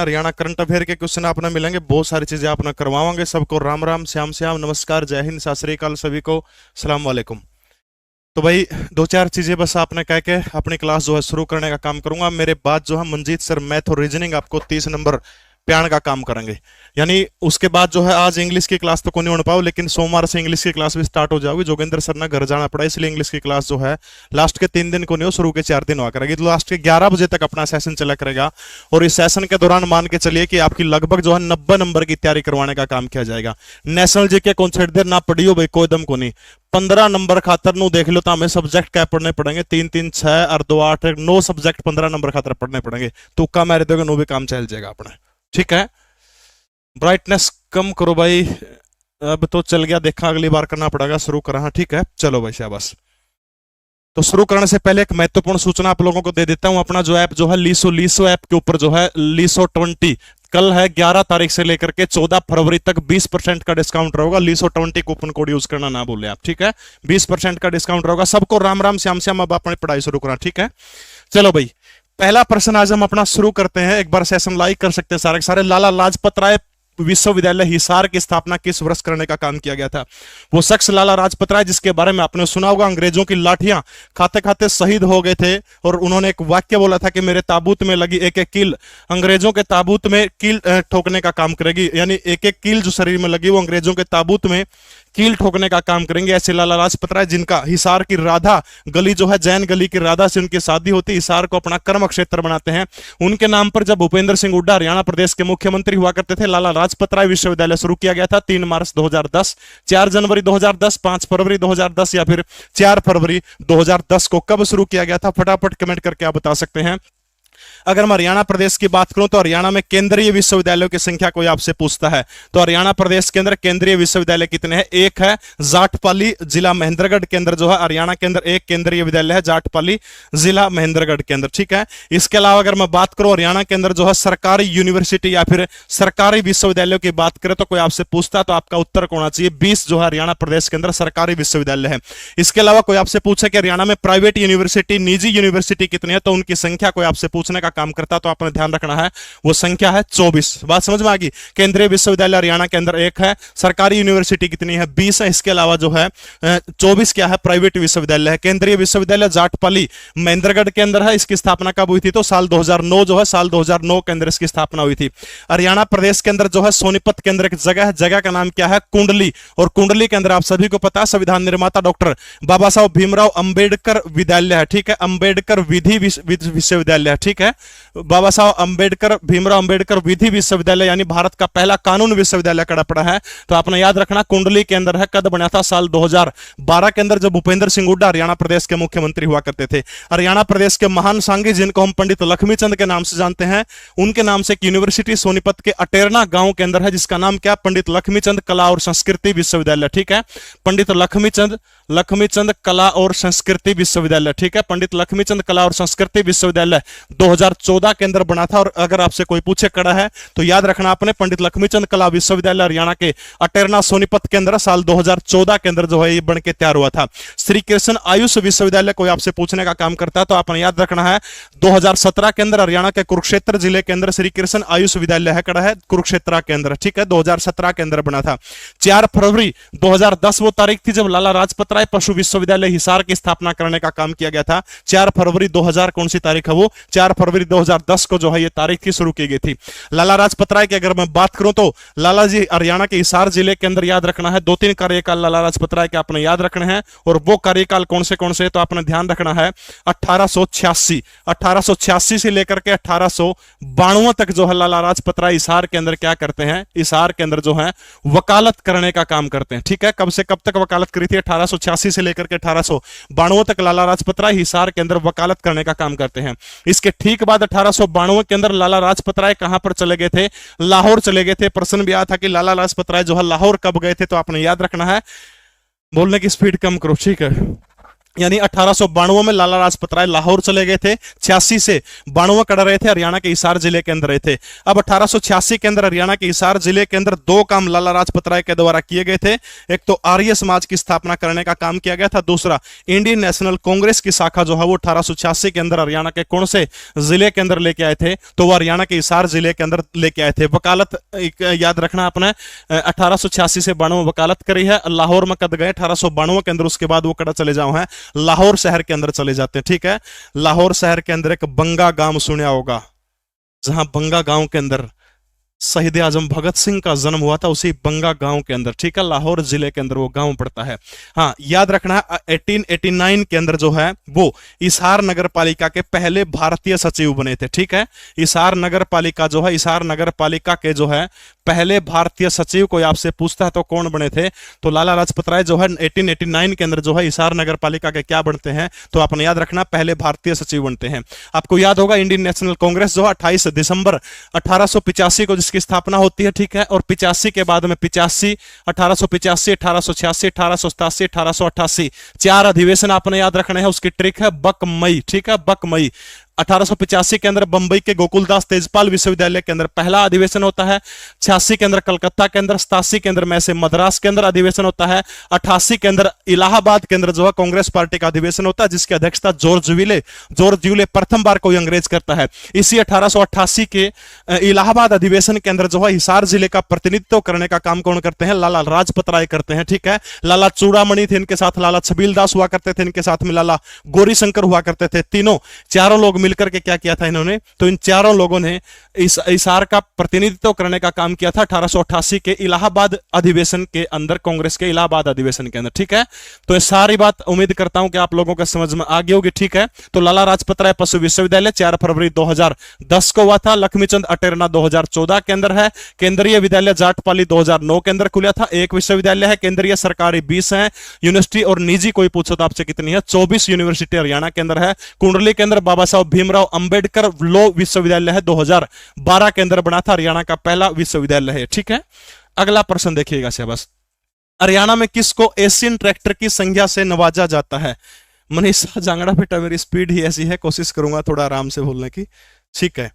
Haryana current affair के question आपने मिलेंगे, बहुत सारी चीजें आपने करवाओगे। सबको राम राम, श्याम श्याम, नमस्कार, जय हिंद, सत श्री अकाल सभी को, सलाम वालेकुम। तो भाई दो चार चीजें बस आपने कह के अपनी क्लास जो है शुरू करने का काम करूंगा। मेरे बाद जो है मंजीत सर मैथ और रीजनिंग आपको 30 नंबर प्याण का काम करेंगे। यानी उसके बाद जो है आज इंग्लिश की क्लास तो को नहीं हो पाओ, लेकिन सोमवार से इंग्लिश की क्लास भी स्टार्ट हो जाओगी। जोगेंद्र सर ने घर जाना पड़ा, इसलिए इंग्लिश की क्लास जो है लास्ट के 3 दिन को नहीं हो, शुरू के 4 दिन हुआ करेगी। तो लास्ट के 11 बजे तक अपना सेशन चला करेगा, और इस सेशन के दौरान मान के चलिए कि आपकी लगभग जो है 90 नंबर की तैयारी करवाने का काम किया जाएगा। नेशनल जीके कौन छेड़ देर ना पढ़ी हो भाई, कोई दम को नहीं। 15 नंबर खातर नु देख लो तो हमें सब्जेक्ट क्या पढ़ने पड़ेंगे, 3 3 6 और 2 8 9 सब्जेक्ट 15 नंबर खातर पढ़ने पड़ेंगे। तुक्का मारे दोगे नो भी काम चल जाएगा अपने, ठीक है। ब्राइटनेस कम करो भाई, अब तो चल गया, देखा अगली बार करना पड़ेगा, शुरू करा। हाँ ठीक है, चलो भाई शाबाश। तो शुरू करने से पहले एक महत्वपूर्ण सूचना आप लोगों को दे देता हूं। अपना जो ऐप जो है लीसो ऐप के ऊपर जो है लीसो 20, कल है 11 तारीख से लेकर के 14 फरवरी तक 20% का डिस्काउंट रहेगा। लीसो 20 कूपन कोड यूज करना ना भूले आप, ठीक है। 20% का डिस्काउंट रहेगा। सबको राम राम, श्याम श्याम। अब अपनी पढ़ाई शुरू करा, ठीक है। चलो भाई, पहला प्रश्न आज हम अपना शुरू करते हैं। एक बार सेशन लाइक कर सकते हैं सारे सारे। लाला लाजपत राय विश्वविद्यालय हिसार की स्थापना किस वर्ष करने का काम किया गया था? वो शख्स लाला लाजपत राय जिसके बारे में आपने सुना होगा, अंग्रेजों की लाठियां खाते खाते शहीद हो गए थे, और उन्होंने एक वाक्य बोला था कि मेरे ताबूत में लगी एक एक कील अंग्रेजों के ताबूत में कील ठोकने का काम करेगी। यानी एक एक कील जो शरीर में लगी वो अंग्रेजों के ताबूत में कील ठोकने का काम करेंगे। ऐसे लाला लाजपत राय जिनका हिसार की राधा गली जो है, जैन गली की राधा से उनकी शादी होती, हिसार को अपना कर्म क्षेत्र बनाते हैं। उनके नाम पर जब भूपेंद्र सिंह हुड्डा हरियाणा प्रदेश के मुख्यमंत्री हुआ करते थे, लाला लाजपत राय विश्वविद्यालय शुरू किया गया था 3 मार्च 2010, 4 जनवरी 2010, 5 फरवरी 2010 या फिर 4 फरवरी 2010 को कब शुरू किया गया था? फटाफट कमेंट करके आप बता सकते हैं। अगर मैं हरियाणा प्रदेश की बात करूं तो हरियाणा में केंद्रीय विश्वविद्यालयों की संख्या कोई आपसे पूछता है तो हरियाणा प्रदेश के अंदर केंद्रीय विश्वविद्यालय कितने हैं? एक है जाटपाली, जिला महेंद्रगढ़ के अंदर जो है हरियाणा के अंदर एक केंद्रीय विद्यालय है, जाटपाली जिला महेंद्रगढ़ के अंदर, ठीक है। इसके अलावा अगर मैं बात करूं हरियाणा के अंदर जो है सरकारी यूनिवर्सिटी या फिर सरकारी विश्वविद्यालयों की बात करें तो कोई आपसे पूछता तो आपका उत्तर होना चाहिए 20 जो है हरियाणा प्रदेश के अंदर सरकारी विश्वविद्यालय है। इसके अलावा कोई आपसे पूछे कि हरियाणा में प्राइवेट यूनिवर्सिटी, निजी यूनिवर्सिटी कितनी है, तो उनकी संख्या कोई आपसे पूछने का काम करता तो आपने ध्यान रखना है वो संख्या है 24। बात समझ में आ गई? केंद्रीय विश्वविद्यालय हरियाणा के अंदर एक है, सरकारी यूनिवर्सिटी कितनी है? 20 है। इसके अलावा जो है 24 क्या है? प्राइवेट विश्वविद्यालय है। केंद्रीय विश्वविद्यालय जाटपाली महेंद्रगढ़ के अंदर है। इसकी स्थापना कब हुई थी? तो साल 2009 जो है, साल 2009 के अंदर इसकी स्थापना हुई थी। हरियाणा प्रदेश के अंदर जो है सोनीपत के अंदर एक जगह है, जगह का नाम क्या है? कुंडली। और कुंडली के अंदर आप सभी को पता है संविधान निर्माता डॉक्टर बाबा साहब भीमराव अंबेडकर विद्यालय है, ठीक है। अंबेडकर विधि विश्वविद्यालय है, ठीक है। बाबा साहब अंबेडकर भीमराव अंबेडकर विधि विश्वविद्यालय यानी भारत का पहला कानून विश्वविद्यालय कड़ा पड़ा है। तो आपने याद रखना कुंडली के अंदर है। कद बना था? साल 2012 के अंदर, जब भूपेंद्र सिंह हुड्डा हरियाणा प्रदेश के मुख्यमंत्री हुआ करते थे। हरियाणा प्रदेश के महान सांगी जिनको हम पंडित लक्ष्मीचंद के नाम से जानते हैं, उनके नाम से एक यूनिवर्सिटी सोनीपत के अटेरना गांव के अंदर है, जिसका नाम क्या? पंडित लक्ष्मीचंद कला और संस्कृति विश्वविद्यालय, ठीक है। पंडित लक्ष्मीचंद कला और संस्कृति विश्वविद्यालय, ठीक है। पंडित लक्ष्मीचंद कला और संस्कृति विश्वविद्यालय 2014 के अंदर बना था। और अगर आपसे कोई पूछे कड़ा है तो याद रखना आपने पंडित लक्ष्मीचंद कला विश्वविद्यालय हरियाणा के अटेरना सोनीपत के अंदर साल 2014 के अंदर जो है ये बन के तैयार हुआ था। श्री कृष्ण आयुष विश्वविद्यालय कोई आपसे पूछने का काम करता है तो आपने याद रखना है 2017 के अंदर हरियाणा के कुरुक्षेत्र जिले के अंदर श्री कृष्ण आयुष विद्यालय है, कड़ा है कुरुक्षेत्र के अंदर, ठीक है। 2017 के अंदर बना था। 4 फरवरी 2010 वो तारीख थी जब लाला लाजपत राय पशु विश्वविद्यालय हिसार की स्थापना करने का काम किया गया था। 4 फरवरी 2000 कौन सी तारीख है? वो 4 फरवरी 2010 को जो है ये तारीख थी शुरू की गई थी। लाला लाजपत राय की अगर मैं बात करूं तो लाला जी हरियाणा के हिसार जिले के अंदर याद रखना है 2-3 कार्यकाल लाला लाजपत राय के आपने याद रखने हैं। और वो कार्यकाल कौन से तो आपने ध्यान रखना है 1886 से लेकर के 1892 तक जो है लाला लाजपत राय हिसार के अंदर क्या करते हैं? हिसार के अंदर जो है वकालत करने का काम करते हैं, ठीक है। कब से कब तक वकालत करी थी? 1886 से लेकर के 1892 तक लाला लाजपत राय हिसार के अंदर वकालत करने का काम करते हैं। इसके ठीक बाद 1892 के अंदर लाला लाजपत राय कहां पर चले गए थे? लाहौर चले गए थे। प्रश्न भी आया था कि लाला लाजपत राय जो है लाहौर कब गए थे, तो आपने याद रखना है, बोलने की स्पीड कम करो, ठीक है। यानी 1892 में लाला लाजपत राय लाहौर चले गए थे, 86 से 92 कर रहे थे, हरियाणा के हिसार जिले के अंदर रहे थे। अब 1886 के अंदर हरियाणा के हिसार जिले के अंदर दो काम लाला लाजपत राय के द्वारा किए गए थे। एक तो आर्य समाज की स्थापना करने का काम किया गया था, दूसरा इंडियन नेशनल कांग्रेस की शाखा जो है वो 1886 के अंदर हरियाणा के कौन से जिले के अंदर लेके आए थे, तो वो हरियाणा के हिसार जिले के अंदर लेके आए थे। वकालत याद रखना आपने, 1886 से 92 वकालत करी है। लाहौर में कद गए 1892 के अंदर, उसके बाद वो कड़ा चले जाओ है लाहौर शहर के अंदर चले जाते हैं। ठीक है, लाहौर शहर के अंदर एक बंगा गांव सुना होगा, जहां बंगा गांव के अंदर शहीद आजम भगत सिंह का जन्म हुआ था, उसी बंगा गांव के अंदर। ठीक है, लाहौर जिले के अंदर वो गांव पड़ता है। हाँ, याद रखना है 1889 के अंदर जो है वो हिसार नगर पालिका के पहले भारतीय सचिव बने थे। ठीक है, हिसार नगर पालिका जो है, हिसार नगर पालिका के जो है पहले भारतीय सचिव, कोई आपसे पूछता है तो कौन बने थे, तो लाला लाजपत राय जो है 1889 के अंदर जो है हिसार नगर पालिका के क्या बनते हैं, तो आपने याद रखना पहले भारतीय सचिव बनते हैं। आपको याद होगा इंडियन नेशनल कांग्रेस जो है 28 दिसंबर 1885 को की स्थापना होती है। ठीक है, और 85 के बाद में 85, 1885, 1886, 1887, 1888 चार अधिवेशन आपने याद रखने हैं। उसकी ट्रिक है बक मई। ठीक है, बक मई। 1885 के अंदर बंबई के गोकुलदास तेजपाल विश्वविद्यालय के अंदर पहला अधिवेशन होता है। 86 के अंदर कलकत्ता के अंदर, 87 के अंदर मैसे मद्रास के अंदर अधिवेशन होता है। 88 के अंदर इलाहाबाद के अंदर जो है कांग्रेस पार्टी का अधिवेशन होता है, जिसकी अध्यक्षता जॉर्ज यूले प्रथम बार कोई अंग्रेज करता है। इसी 1888 के इलाहाबाद अधिवेशन के अंदर जो है हिसार जिले का प्रतिनिधित्व करने का काम कौन करते हैं, लाला लाजपत राय करते हैं। ठीक है, लाला चूड़ामणि थे इनके साथ, लाला छबील दास हुआ करते थे इनके साथ में, लाला गौरी शंकर हुआ करते थे। चारों लोग मिलकर के क्या किया था इन्होंने, तो इन चारों लोगों ने इस हिसार का प्रतिनिधित्व करने का काम किया था 1888 के इलाहाबाद अधिवेशन के अंदर, कांग्रेस के इलाहाबाद अधिवेशन के अंदर। ठीक है, तो ये सारी बात उम्मीद करता हूं कि आप लोगों को समझ में आ गई होगी। ठीक है, तो लाला लाजपत राय पशु विश्वविद्यालय 4 फरवरी 2010 को हुआ था। लक्ष्मीचंद अटेरना 2014 के अंदर है। केंद्रीय विद्यालय जाटपाली 2009 के अंदर खुला था। एक विश्वविद्यालय है, केंद्रीय सरकारी 20 है, यूनिवर्सिटी और निजी कोई पूछो तो आपसे कितनी है, 24 यूनिवर्सिटी हरियाणा के अंदर है। कुंडली के अंदर बाबा साहब भीमराव अंबेडकर लॉ विश्वविद्यालय है, 2012 के अंदर बना था, हरियाणा का पहला विश्वविद्यालय है। ठीक है, अगला प्रश्न देखिएगा बस, हरियाणा में किसको एशियन ट्रैक्टर की संज्ञा से नवाजा जाता है? मनीषा जांगड़ा बेटा, मेरी स्पीड ही ऐसी है, कोशिश करूंगा थोड़ा आराम से बोलने की। ठीक है,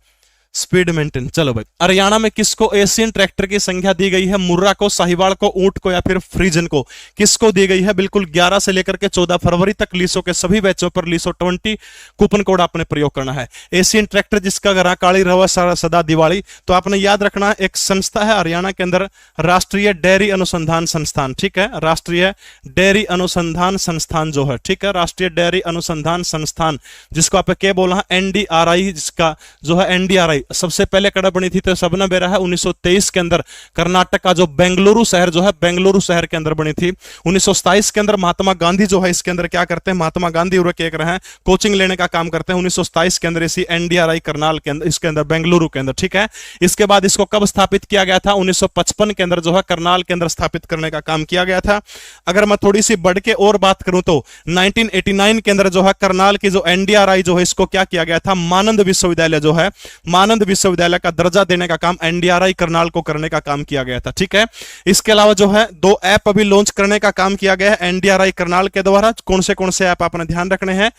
स्पीड मेंटेन। चलो भाई, हरियाणा में किसको एशियन ट्रैक्टर की संख्या दी गई है? मुर्रा को, साहिवाल को, ऊंट को या फिर फ्रीजन को? किसको दी गई है? बिल्कुल 11 से लेकर के 14 फरवरी तक लीसो के सभी बैचों पर लीसो 20 कूपन कोड आपने प्रयोग करना है। एशियन ट्रैक्टर जिसका घर काली रवा सदा दिवाली, तो आपने याद रखना एक संस्था है हरियाणा के अंदर, राष्ट्रीय डेयरी अनुसंधान संस्थान। ठीक है, राष्ट्रीय डेयरी अनुसंधान संस्थान जो है, ठीक है, राष्ट्रीय डेयरी अनुसंधान संस्थान, जिसको आप क्या बोला है, एनडीआरआई, जिसका जो है एनडीआरआई सबसे पहले कड़ा बनी थी तो सबने बेरा है 1923 के अंदर, कर्नाटक का जो बेंगलुरु शहर जो है, बेंगलुरु शहर के अंदर बनी थी। 1927 के अंदर महात्मा गांधी जो है इसके अंदर क्या करते हैं, महात्मा गांधी और एक रहे हैं कोचिंग लेने का काम करते हैं 1927 के अंदर इसी एनडीआरआई करनाल के अंदर, इसके अंदर बेंगलुरु के अंदर। ठीक है, इसके बाद इसको कब स्थापित किया गया था? 1955 के अंदर जो है करनाल के अंदर स्थापित करने का काम किया गया था। अगर मैं थोड़ी सी बढ़ के और बात करूं तो 1989 के अंदर जो है करनाल की जो एनडीआरआई जो है इसको क्या किया गया था, मानंद विश्वविद्यालय जो है, मानंद विश्वविद्यालय का दर्जा देने का काम एनडीआरआई करनाल को करने का काम किया गया था। ठीक है, इसके अलावा जो है 2 ऐप अभी लॉन्च करने का काम किया गया है एनडीआरआई करनाल के द्वारा। कौन से ऐप आपने ध्यान रखने हैं?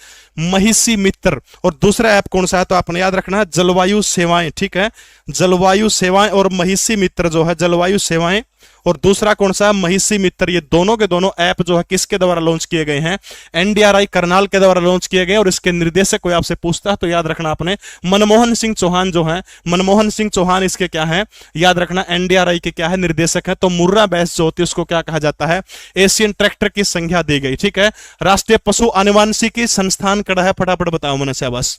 महिषी मित्र, और दूसरा ऐप कौन सा है तो आपने याद रखना है जलवायु सेवाएं। ठीक है, जलवायु सेवाएं और महिषी मित्र जो है जलवायु सेवाएं, और दूसरा कौन सा है, महिषी मित्र। ये दोनों के दोनों ऐप जो है किसके द्वारा लॉन्च किए गए हैं? एनडीआरआई करनाल के द्वारा लॉन्च किए गए। और इसके निर्देशक कोई आपसे पूछता है तो याद रखना आपने मनमोहन सिंह चौहान जो है, मनमोहन सिंह चौहान इसके क्या है, याद रखना एनडीआरआई के क्या है, निर्देशक है। तो मुर्रा बैच जो होती है उसको क्या कहा जाता है? एशियन ट्रैक्टर की संख्या दी गई। ठीक है, राष्ट्रीय पशु आनुवांशिकी संस्थान कड़ा है, फटाफट बताओ मैंने से बस।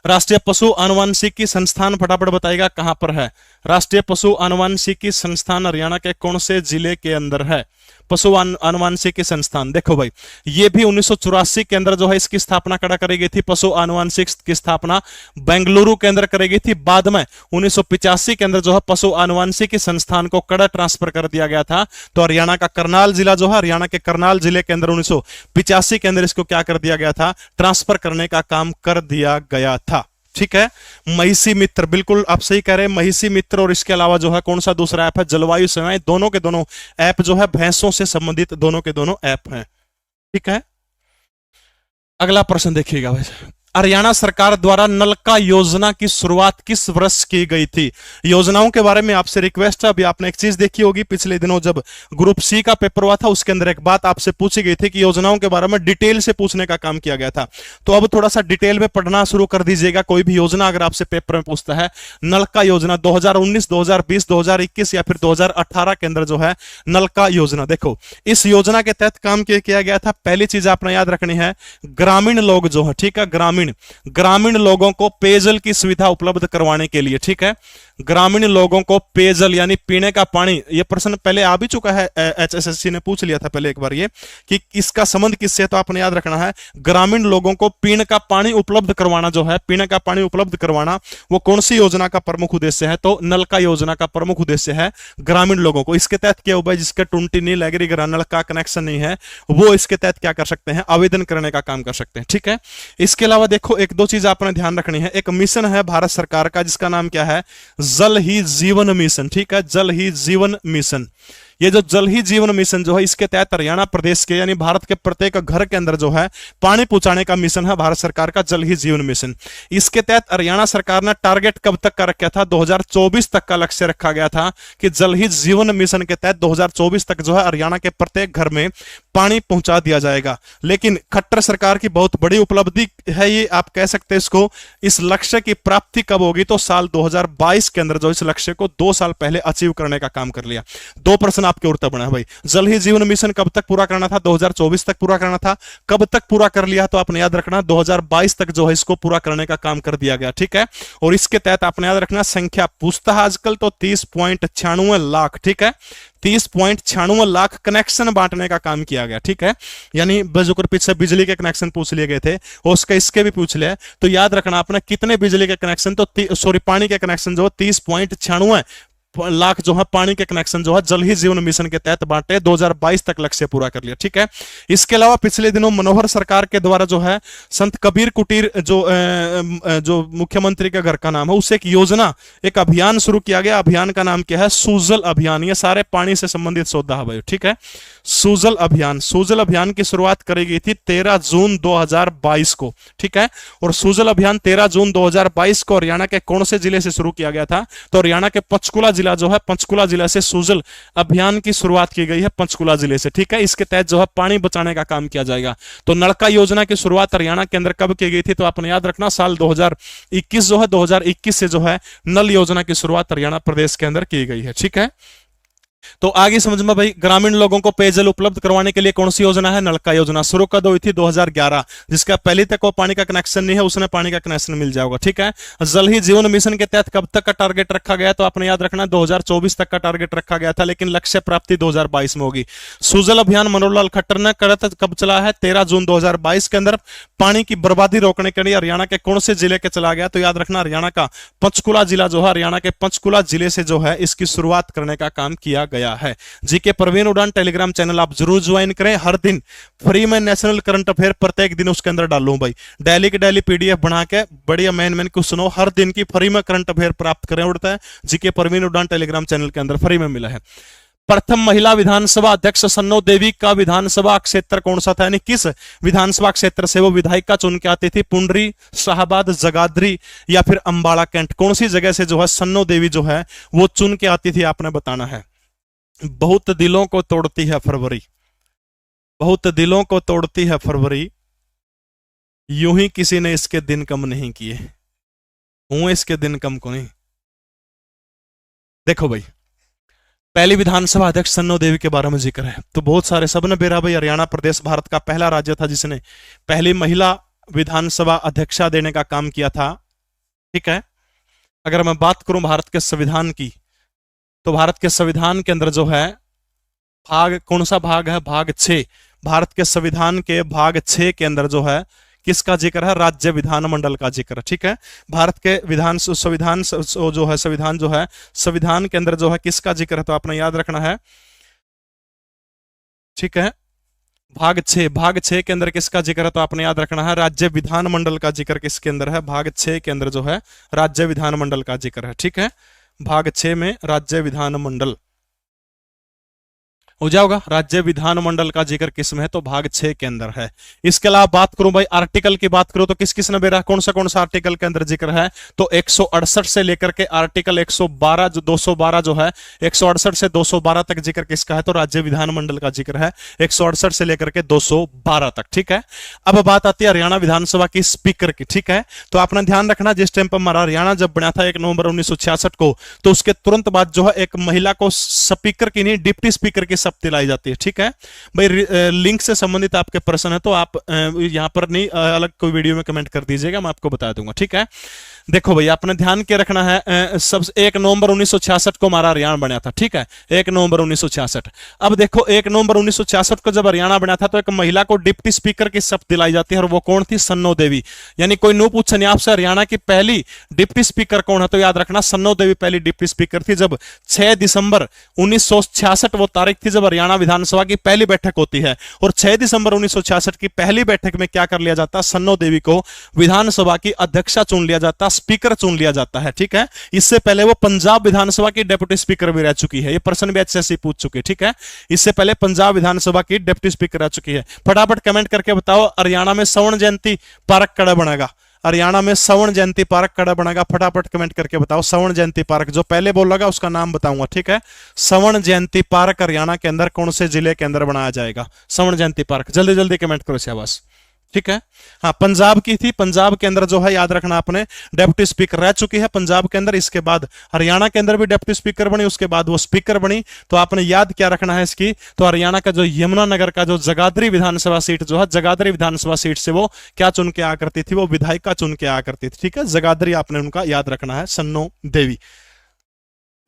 राष्ट्रीय पशु आनुवांशिकी संस्थान फटाफट बताएगा कहां पर है? राष्ट्रीय पशु आनुवांशिकी संस्थान हरियाणा के कौन से जिले के अंदर है? पशु आनुवांशिकी संस्थान, देखो भाई, ये भी 1984 के अंदर जो है इसकी स्थापना करा करी गई थी। पशु आनुवांशिक की स्थापना बेंगलुरु के अंदर करी गई थी। बाद में 1985 के अंदर जो है पशु आनुवांशिकी संस्थान को कड़ा ट्रांसफर कर दिया गया था। तो हरियाणा का करनाल जिला जो है, हरियाणा के करनाल जिले के अंदर 1985 के अंदर इसको क्या कर दिया गया था? ट्रांसफर करने का काम कर दिया गया था। ठीक है, महिषी मित्र, बिल्कुल आप सही कह रहे हैं, महिषी मित्र। और इसके अलावा जो है कौन सा दूसरा ऐप है? जलवायु सेवाएं। दोनों के दोनों ऐप जो है भैंसों से संबंधित दोनों के दोनों ऐप हैं। ठीक है, अगला प्रश्न देखिएगा भाई, हरियाणा सरकार द्वारा नलका योजना की शुरुआत किस वर्ष की गई थी? योजनाओं के बारे में आपसे रिक्वेस्ट है। अभी आपने एक चीज देखी होगी पिछले दिनों जब ग्रुप सी का पेपर हुआ था, उसके अंदर एक बात आपसे पूछी गई थी कि योजनाओं के बारे में डिटेल से पूछने का काम किया गया था। तो अब थोड़ा सा डिटेल में पढ़ना शुरू कर दीजिएगा। कोई भी योजना अगर आपसे पेपर में पूछता है, नलका योजना 2019, 2020, 2021 या फिर 2018 के अंदर जो है नलका योजना, देखो इस योजना के तहत काम किया गया था। पहली चीज आपने याद रखनी है, ग्रामीण लोग जो है, ठीक है, ग्रामीण लोगों को पेयजल की सुविधा उपलब्ध करवाने के लिए, ठीक है, ग्रामीण लोगों को पेयजल यानी पीने का पानी। यह प्रश्न पहले आ भी चुका है, एचएसएससी ने पूछ लिया था पहले एक बार ये कि इसका संबंध किससे, तो आपने याद रखना है ग्रामीण लोगों को पीने का पानी उपलब्ध करवाना जो है, पीने का पानी उपलब्ध करवाना, वो कौन सी योजना का प्रमुख उद्देश्य है? तो नल का योजना का प्रमुख उद्देश्य है ग्रामीण लोगों को। इसके तहत क्या हुआ, जिसके टुंटी नहीं लग रही, नल का कनेक्शन नहीं है, वो इसके तहत क्या कर सकते हैं, आवेदन करने का काम कर सकते हैं, ठीक है। इसके अलावा देखो एक दो चीज आपने ध्यान रखनी है। एक मिशन है भारत सरकार का जिसका नाम क्या है, जल ही जीवन मिशन, ठीक है, जल ही जीवन मिशन। ये जो जल ही जीवन मिशन जो है, इसके तहत हरियाणा प्रदेश के यानी भारत के प्रत्येक घर के अंदर जो है पानी पहुंचाने का मिशन है भारत सरकार का, जल ही जीवन मिशन। इसके तहत हरियाणा सरकार ने टारगेट कब तक का रखा था, 2024 तक का लक्ष्य रखा गया था कि जल ही जीवन मिशन के तहत 2024 तक जो है हरियाणा के प्रत्येक घर में पानी पहुंचा दिया जाएगा। लेकिन खट्टर सरकार की बहुत बड़ी उपलब्धि है ये, आप कह सकते हैं इसको। इस लक्ष्य की प्राप्ति कब होगी, तो साल 2022 के अंदर जो इस लक्ष्य को 2 साल पहले अचीव करने का काम कर लिया। दो प्रश्न आपके उड़ता बना है भाई, जल ही जीवन मिशन कब तक पूरा करना था, 2024 तक पूरा करना था, कब तक पूरा कर लिया, तो आपने याद रखना 2022 तक जो है इसको पूरा करने का काम कर दिया गया, ठीक है। और इसके तहत आपने याद रखना संख्या पूछता है आजकल तो 30.96 लाख, ठीक है, 30.96 लाख कनेक्शन बांटने का काम किया गया, ठीक है। यानी बजुकर पीछे बिजली के कनेक्शन पूछ लिए गए थे और उसके इसके भी पूछ लिया, तो याद रखना आपने कितने बिजली के कनेक्शन, तो सॉरी पानी के कनेक्शन जो 30.96 लाख जो है पानी के कनेक्शन जो है जल ही जीवन मिशन के तहत बांटे, 2022 तक लक्ष्य पूरा कर लिया, ठीक है। इसके अलावा पिछले दिनों मनोहर सरकार के द्वारा जो है संत कबीर कुटीर जो मुख्यमंत्री के घर का नाम है, उससे एक योजना, एक अभियान शुरू किया गया। अभियान का नाम क्या है, सुजल अभियान। ये सारे पानी से संबंधित सौदा है भाई, ठीक है। सुजल अभियान, सुजल अभियान की शुरुआत करी गई थी 13 जून 2022 को, ठीक है। और सुजल अभियान 13 जून 2022 को हरियाणा के कौन से जिले से शुरू किया गया था, तो हरियाणा के पंचकुला जिला जो है, पंचकुला जिला से सुजल अभियान की शुरुआत की गई है, पंचकुला जिले से, ठीक है। इसके तहत जो है पानी बचाने का काम किया जाएगा। तो नलका योजना की शुरुआत हरियाणा के अंदर कब की गई थी, तो आपने याद रखना साल 2021 जो है, 2021 से जो है नल योजना की शुरुआत हरियाणा प्रदेश के अंदर की गई है, ठीक है। तो आगे समझ में भाई, ग्रामीण लोगों को पेयजल उपलब्ध करवाने के लिए कौन सी योजना है, नलका योजना। शुरू कब हुई थी, 2011। जिसका पहले तक वो पानी का कनेक्शन नहीं है उसने पानी का कनेक्शन मिल जाएगा, ठीक है। जल ही जीवन मिशन के तहत कब तक का टारगेट रखा गया, तो आपने याद रखना 2024 तक का टारगेट रखा गया था, लेकिन लक्ष्य प्राप्ति 2022 में होगी। सुजल अभियान मनोहर लाल खट्टर ने कब चला है, 13 जून 2022 के अंदर। पानी की बर्बादी रोकने के लिए हरियाणा के कौन से जिले के चला गया, तो याद रखना हरियाणा का पंचकुला जिला जो है, हरियाणा के पंचकुला जिले से जो है इसकी शुरुआत करने का काम किया गया है। जीके प्रवीण उड़ान टेलीग्राम चैनल आप जरूर ज्वाइन करें। हर दिन फ्री में नेशनल करंट अफेयर प्रत्येक दिन उसके अंदर डालूं भाई, डेली की डेली पीडीएफ बना के बढ़िया मेन क्वेश्चन हर दिन की फ्री में करंट अफेयर प्राप्त करें। उड़ता है जीके प्रवीण उड़ान टेलीग्राम चैनल के अंदर फ्री में मिला है। प्रथम महिला विधानसभा अध्यक्ष सन्नो देवी का विधानसभा क्षेत्र कौन सा था, यानी किस विधानसभा क्षेत्र से वो विधायिका चुन के आती थी, पुंडरी, शाहबाद, जगाधरी या फिर अंबाला कैंट, कौन सी जगह से जो है सन्नो देवी जो है वो चुन के आती थी, आपने बताना है। बहुत दिलों को तोड़ती है फरवरी, बहुत दिलों को तोड़ती है फरवरी, यूं ही किसी ने इसके दिन कम नहीं किए, हूं इसके दिन कम को नहीं। देखो भाई, पहली विधानसभा अध्यक्ष सन्नो देवी के बारे में जिक्र है, तो बहुत सारे सबने बेरा भाई, हरियाणा प्रदेश भारत का पहला राज्य था जिसने पहली महिला विधानसभा अध्यक्षा देने का काम किया था, ठीक है। अगर मैं बात करूं भारत के संविधान की, तो भारत के संविधान के अंदर जो है भाग, कौन सा भाग है, भाग 6, भारत के संविधान के भाग 6 के अंदर जो है किसका जिक्र है, राज्य विधानमंडल का जिक्र, ठीक है। भारत के संविधान जो है, संविधान जो है, संविधान के अंदर जो है किसका जिक्र है, तो आपने याद रखना है, ठीक है। भाग 6 के अंदर किसका जिक्र है, तो आपने याद रखना है राज्य विधानमंडल का जिक्र किसके अंदर है, भाग 6 के अंदर जो है राज्य विधानमंडल का जिक्र है, ठीक है। भाग 6 में राज्य विधानमंडल। हो जाओगा। राज्य विधानमंडल का जिक्र किसमें है, तो भाग 6 के अंदर है। इसके अलावा बात करूं भाई आर्टिकल की बात करूं तो किस किस ने बेरा कौन सा आर्टिकल के अंदर जिक्र है, तो 168 से लेकर के आर्टिकल 112 जो 212 जो है 168 से 212 तक जिक्र किसका है, तो राज्य विधानमंडल का जिक्र है 168 से लेकर के 212 तक। ठीक है, अब बात आती है हरियाणा विधानसभा की स्पीकर की। ठीक है, तो आपने ध्यान रखना जिस टाइम पर हमारा हरियाणा जब बना था 1 नवंबर 1966 को, तो उसके तुरंत बाद जो है एक महिला को स्पीकर की नहीं डिप्टी स्पीकर की शपथ दिलाई जाती है। ठीक है भाई, लिंक से संबंधित आपके प्रश्न है तो आप यहां पर नहीं अलग कोई वीडियो में कमेंट कर दीजिएगा, मैं आपको बता दूंगा। ठीक है, देखो भाई आपने ध्यान के रखना है सब 1 नवंबर 1966 को हमारा हरियाणा बना था। ठीक है, 1 नवंबर 1966। अब देखो 1 नवंबर 1966 को जब हरियाणा बना था तो एक महिला को डिप्टी स्पीकर की शपथ दिलाई जाती है, और वो कौन थी, सन्नो देवी। यानी कोई नो पूछे नहीं आपसे हरियाणा की पहली डिप्टी स्पीकर कौन है, तो याद रखना सन्नो देवी पहली डिप्टी स्पीकर थी। जब 6 दिसंबर 1966 वो तारीख थी जब हरियाणा विधानसभा की पहली बैठक होती है, और 6 दिसंबर 1966 की पहली बैठक में क्या कर लिया जाता, सन्नो देवी को विधानसभा की अध्यक्षा चुन लिया जाता, स्पीकर चुन लिया जाता है। ठीक है, इससे पहले वो पंजाब विधानसभा की डेप्यूटी स्पीकर भी रह चुकी है, ये प्रश्न भी अच्छे से पूछ चुके। ठीक है, इससे पहले पंजाब विधानसभा की डेप्यूटी स्पीकर रह चुकी है। फटाफट कमेंट करके बताओ हरियाणा में स्वर्ण जयंती पार्क कड़ा बनेगा, हरियाणा में स्वर्ण जयंती पार्क कड़ा बनेगा, फटाफट कमेंट करके बताओ। स्वर्ण जयंती पार्क जो पहले बोलेगा उसका नाम बताऊंगा। ठीक है, स्वर्ण जयंती पार्क हरियाणा के अंदर कौन से जिले के अंदर बनाया जाएगा, स्वर्ण जयंती पार्क, जल्दी जल्दी कमेंट करो शाबाश। ठीक है, हाँ पंजाब की थी, पंजाब के अंदर जो है याद रखना आपने डेप्यूटी स्पीकर रह चुकी है पंजाब के अंदर। इसके बाद हरियाणा के अंदर भी डेप्यूटी स्पीकर बनी, उसके बाद वो स्पीकर बनी। तो आपने याद क्या रखना है इसकी, तो हरियाणा का जो यमुनानगर का जो जगाधरी विधानसभा सीट जो है, जगाधरी विधानसभा सीट से वो क्या चुन के आ करती थी, वो विधायिका चुन के आ करती थी। ठीक है, जगाधरी आपने उनका याद रखना है, सन्नो देवी।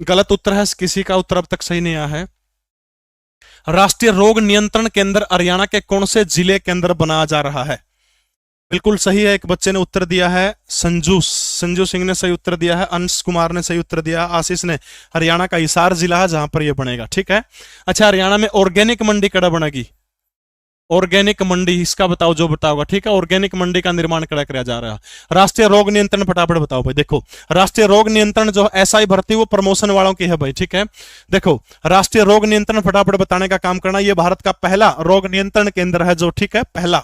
गलत उत्तर है, किसी का उत्तर अब तक सही नहीं आया है। राष्ट्रीय रोग नियंत्रण केंद्र हरियाणा के कौन से जिले के अंदर बनाया जा रहा है, बिल्कुल सही है। एक बच्चे ने उत्तर दिया है, संजू सिंह ने सही उत्तर दिया है, अंश कुमार ने सही उत्तर दिया, आशीष ने हरियाणा का हिसार जिला है जहां पर यह बनेगा। ठीक है, अच्छा हरियाणा में ऑर्गेनिक मंडी कड़ा बनेगी, ऑर्गेनिक मंडी इसका बताओ जो बताओगा। ठीक है, ऑर्गेनिक मंडी का निर्माण कड़ा किया जा रहा है। राष्ट्रीय रोग नियंत्रण फटाफट बताओ भाई। देखो राष्ट्रीय रोग नियंत्रण जो एसआई भर्ती वो प्रमोशन वालों की है भाई। ठीक है, देखो राष्ट्रीय रोग नियंत्रण फटाफट बताने का काम करना, यह भारत का पहला रोग नियंत्रण केंद्र है जो, ठीक है, पहला।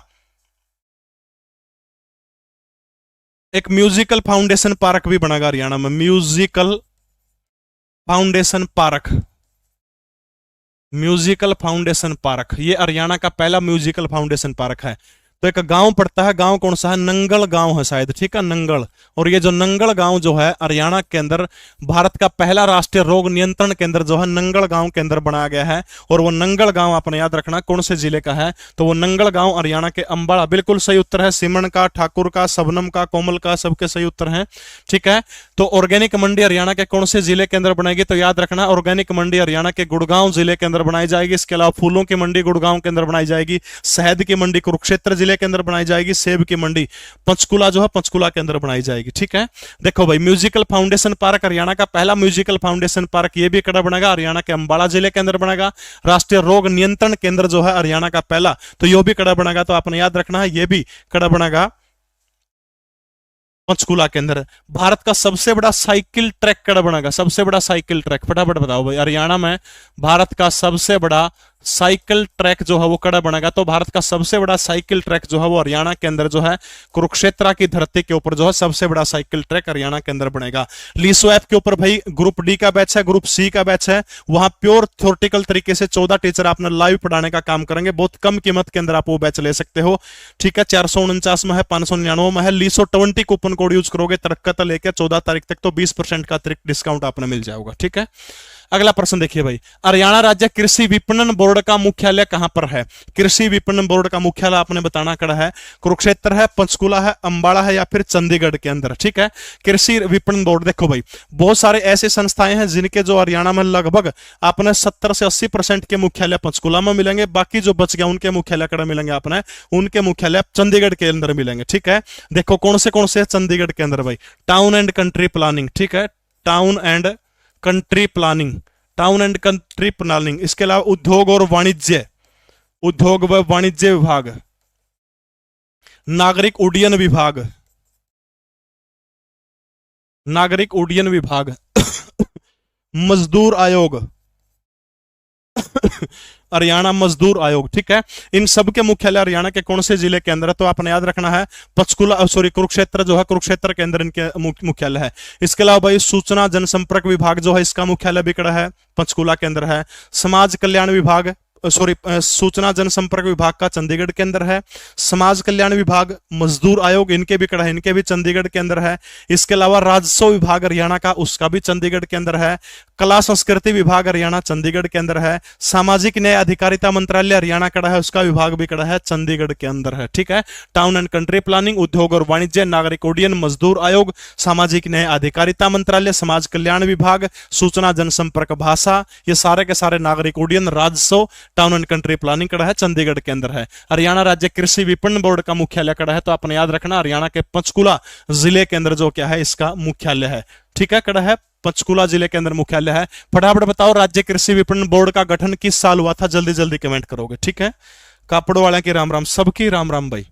एक म्यूजिकल फाउंडेशन पार्क भी बनेगा हरियाणा में, musical foundation park, musical foundation park, ये हरियाणा का पहला म्यूजिकल फाउंडेशन पार्क है। तो एक गांव पड़ता है, गांव कौन सा है, नंगल गांव है शायद। ठीक है, नंगल। और ये जो नंगल गांव जो है हरियाणा के अंदर भारत का पहला राष्ट्रीय रोग नियंत्रण केंद्र जो है नंगल गांव के अंदर बनाया गया है। और वो नंगल गांव आपने याद रखना कौन से जिले का है, तो वो नंगल गांव हरियाणा के अंबाला। बिल्कुल सही उत्तर है, सिमरन का, ठाकुर का, सबनम का, कोमल का, सबके सही उत्तर हैं। ठीक है, तो ऑर्गेनिक मंडी हरियाणा के कौन से जिले के अंदर बनाएगी, तो याद रखना ऑर्गेनिक मंडी हरियाणा के गुड़गांव जिले के अंदर बनाई जाएगी। इसके अलावा फूलों की मंडी गुड़गांव के अंदर बनाई जाएगी, शहद की मंडी कुरुक्षेत्र जिले के अंदर बनाई जाएगी, सेब की मंडी पंचकुला जो है पंचकुला के अंदर बनाई जाएगी। ठीक है, देखो भाई म्यूजिकल फाउंडेशन पार्क हरियाणा का पहला म्यूजिकल फाउंडेशन पार्क, ये भी कड़ा बनेगा, हरियाणा के अंबाला जिले के अंदर बनेगा। राष्ट्रीय रोग नियंत्रण केंद्र जो है हरियाणा का पहला, तो यह भी कड़ा बनेगा। तो आपने याद रखना है, यह भी कड़ा बनेगा पंचकुला के अंदर। भारत का सबसे बड़ा साइकिल ट्रैक कड़ा बनेगा, सबसे बड़ा साइकिल ट्रैक फटाफट बताओ भाई। हरियाणा में भारत का सबसे बड़ा साइकिल ट्रैक जो है वो कड़ा बनेगा। तो भारत का सबसे बड़ा साइकिल ट्रैक जो है वो हरियाणा के अंदर जो है कुरुक्षेत्र की धरती के ऊपर जो है सबसे बड़ा साइकिल ट्रैक हरियाणा के अंदर बनेगा। लीसो ऐप के ऊपर भाई ग्रुप डी का बैच है, ग्रुप सी का बैच है, वहां प्योर थ्योरेटिकल तरीके से 14 टीचर आपने लाइव पढ़ाने का काम करेंगे। बहुत कम कीमत के अंदर आप वो बैच ले सकते हो। ठीक है, 449 में है, 599 में है। लीसो 20 कूपन कोड यूज करोगे तरक्कत लेकर 14 तारीख तक, तो 20% का अतिरिक्त डिस्काउंट आपने मिल जाएगा। ठीक है, अगला प्रश्न देखिए भाई, हरियाणा राज्य कृषि विपणन बोर्ड का मुख्यालय कहां पर है। कृषि विपणन बोर्ड का मुख्यालय आपने बताना कड़ा है, कुरुक्षेत्र है, पंचकुला है, अंबाला है या फिर चंडीगढ़ के अंदर। ठीक है, कृषि विपणन बोर्ड देखो भाई बहुत सारे ऐसे संस्थाएं हैं जिनके जो हरियाणा में लगभग आपने 70 से 80% के मुख्यालय पंचकुला में मिलेंगे, बाकी जो बच गया उनके मुख्यालय कड़ा मिलेंगे आपने, उनके मुख्यालय चंडीगढ़ के अंदर मिलेंगे। ठीक है, देखो कौन से चंडीगढ़ के अंदर भाई, टाउन एंड कंट्री प्लानिंग। ठीक है, town and country planning, town and country planning. इसके अलावा उद्योग और वाणिज्य, उद्योग व वाणिज्य विभाग, नागरिक उड्डयन विभाग, नागरिक उड्डयन विभाग, मजदूर आयोग, हरियाणा मजदूर आयोग, ठीक है। इन सब के मुख्यालय हरियाणा के कौन से जिले के अंदर है? तो आपने याद रखना है पंचकुला, सॉरी कुरुक्षेत्र जो है, कुरुक्षेत्र के अंदर इनके मुख्यालय है। इसके अलावा भाई सूचना जनसंपर्क विभाग जो है, इसका मुख्यालय भी कड़ा है, पंचकुला के अंदर है। समाज कल्याण विभाग, सॉरी सूचना जनसंपर्क विभाग का चंडीगढ़ के अंदर है। समाज कल्याण विभाग, मजदूर आयोग इनके भी कड़ा है, इनके भी चंडीगढ़ के अंदर है। इसके अलावा राजस्व विभाग हरियाणा का, उसका भी चंडीगढ़ के अंदर है। कला संस्कृति विभाग हरियाणा चंडीगढ़ के अंदर है। सामाजिक न्याय अधिकारिता मंत्रालय हरियाणा कड़ा है, उसका विभाग भी कड़ा है, चंडीगढ़ के अंदर है, ठीक है। टाउन एंड कंट्री प्लानिंग, उद्योग और वाणिज्य, नागरिक उड्डयन, मजदूर आयोग, सामाजिक न्याय अधिकारिता मंत्रालय, समाज कल्याण विभाग, सूचना जनसंपर्क, भाषा, ये सारे के सारे नागरिक उड्डयन, राजस्व, टाउन एंड कंट्री प्लानिंग कड़ा है, चंडीगढ़ के अंदर है। हरियाणा राज्य कृषि विपणन बोर्ड का मुख्यालय कड़ा है, तो आपने याद रखना हरियाणा के पंचकुला जिले के अंदर जो क्या है, इसका मुख्यालय है, ठीक है, कड़ा है, पंचकुला जिले के अंदर मुख्यालय है। फटाफट बताओ राज्य कृषि विपणन बोर्ड का गठन किस साल हुआ था? जल्दी जल्दी कमेंट करोगे, ठीक है। कापड़ वाले की राम राम, सबकी राम राम भाई।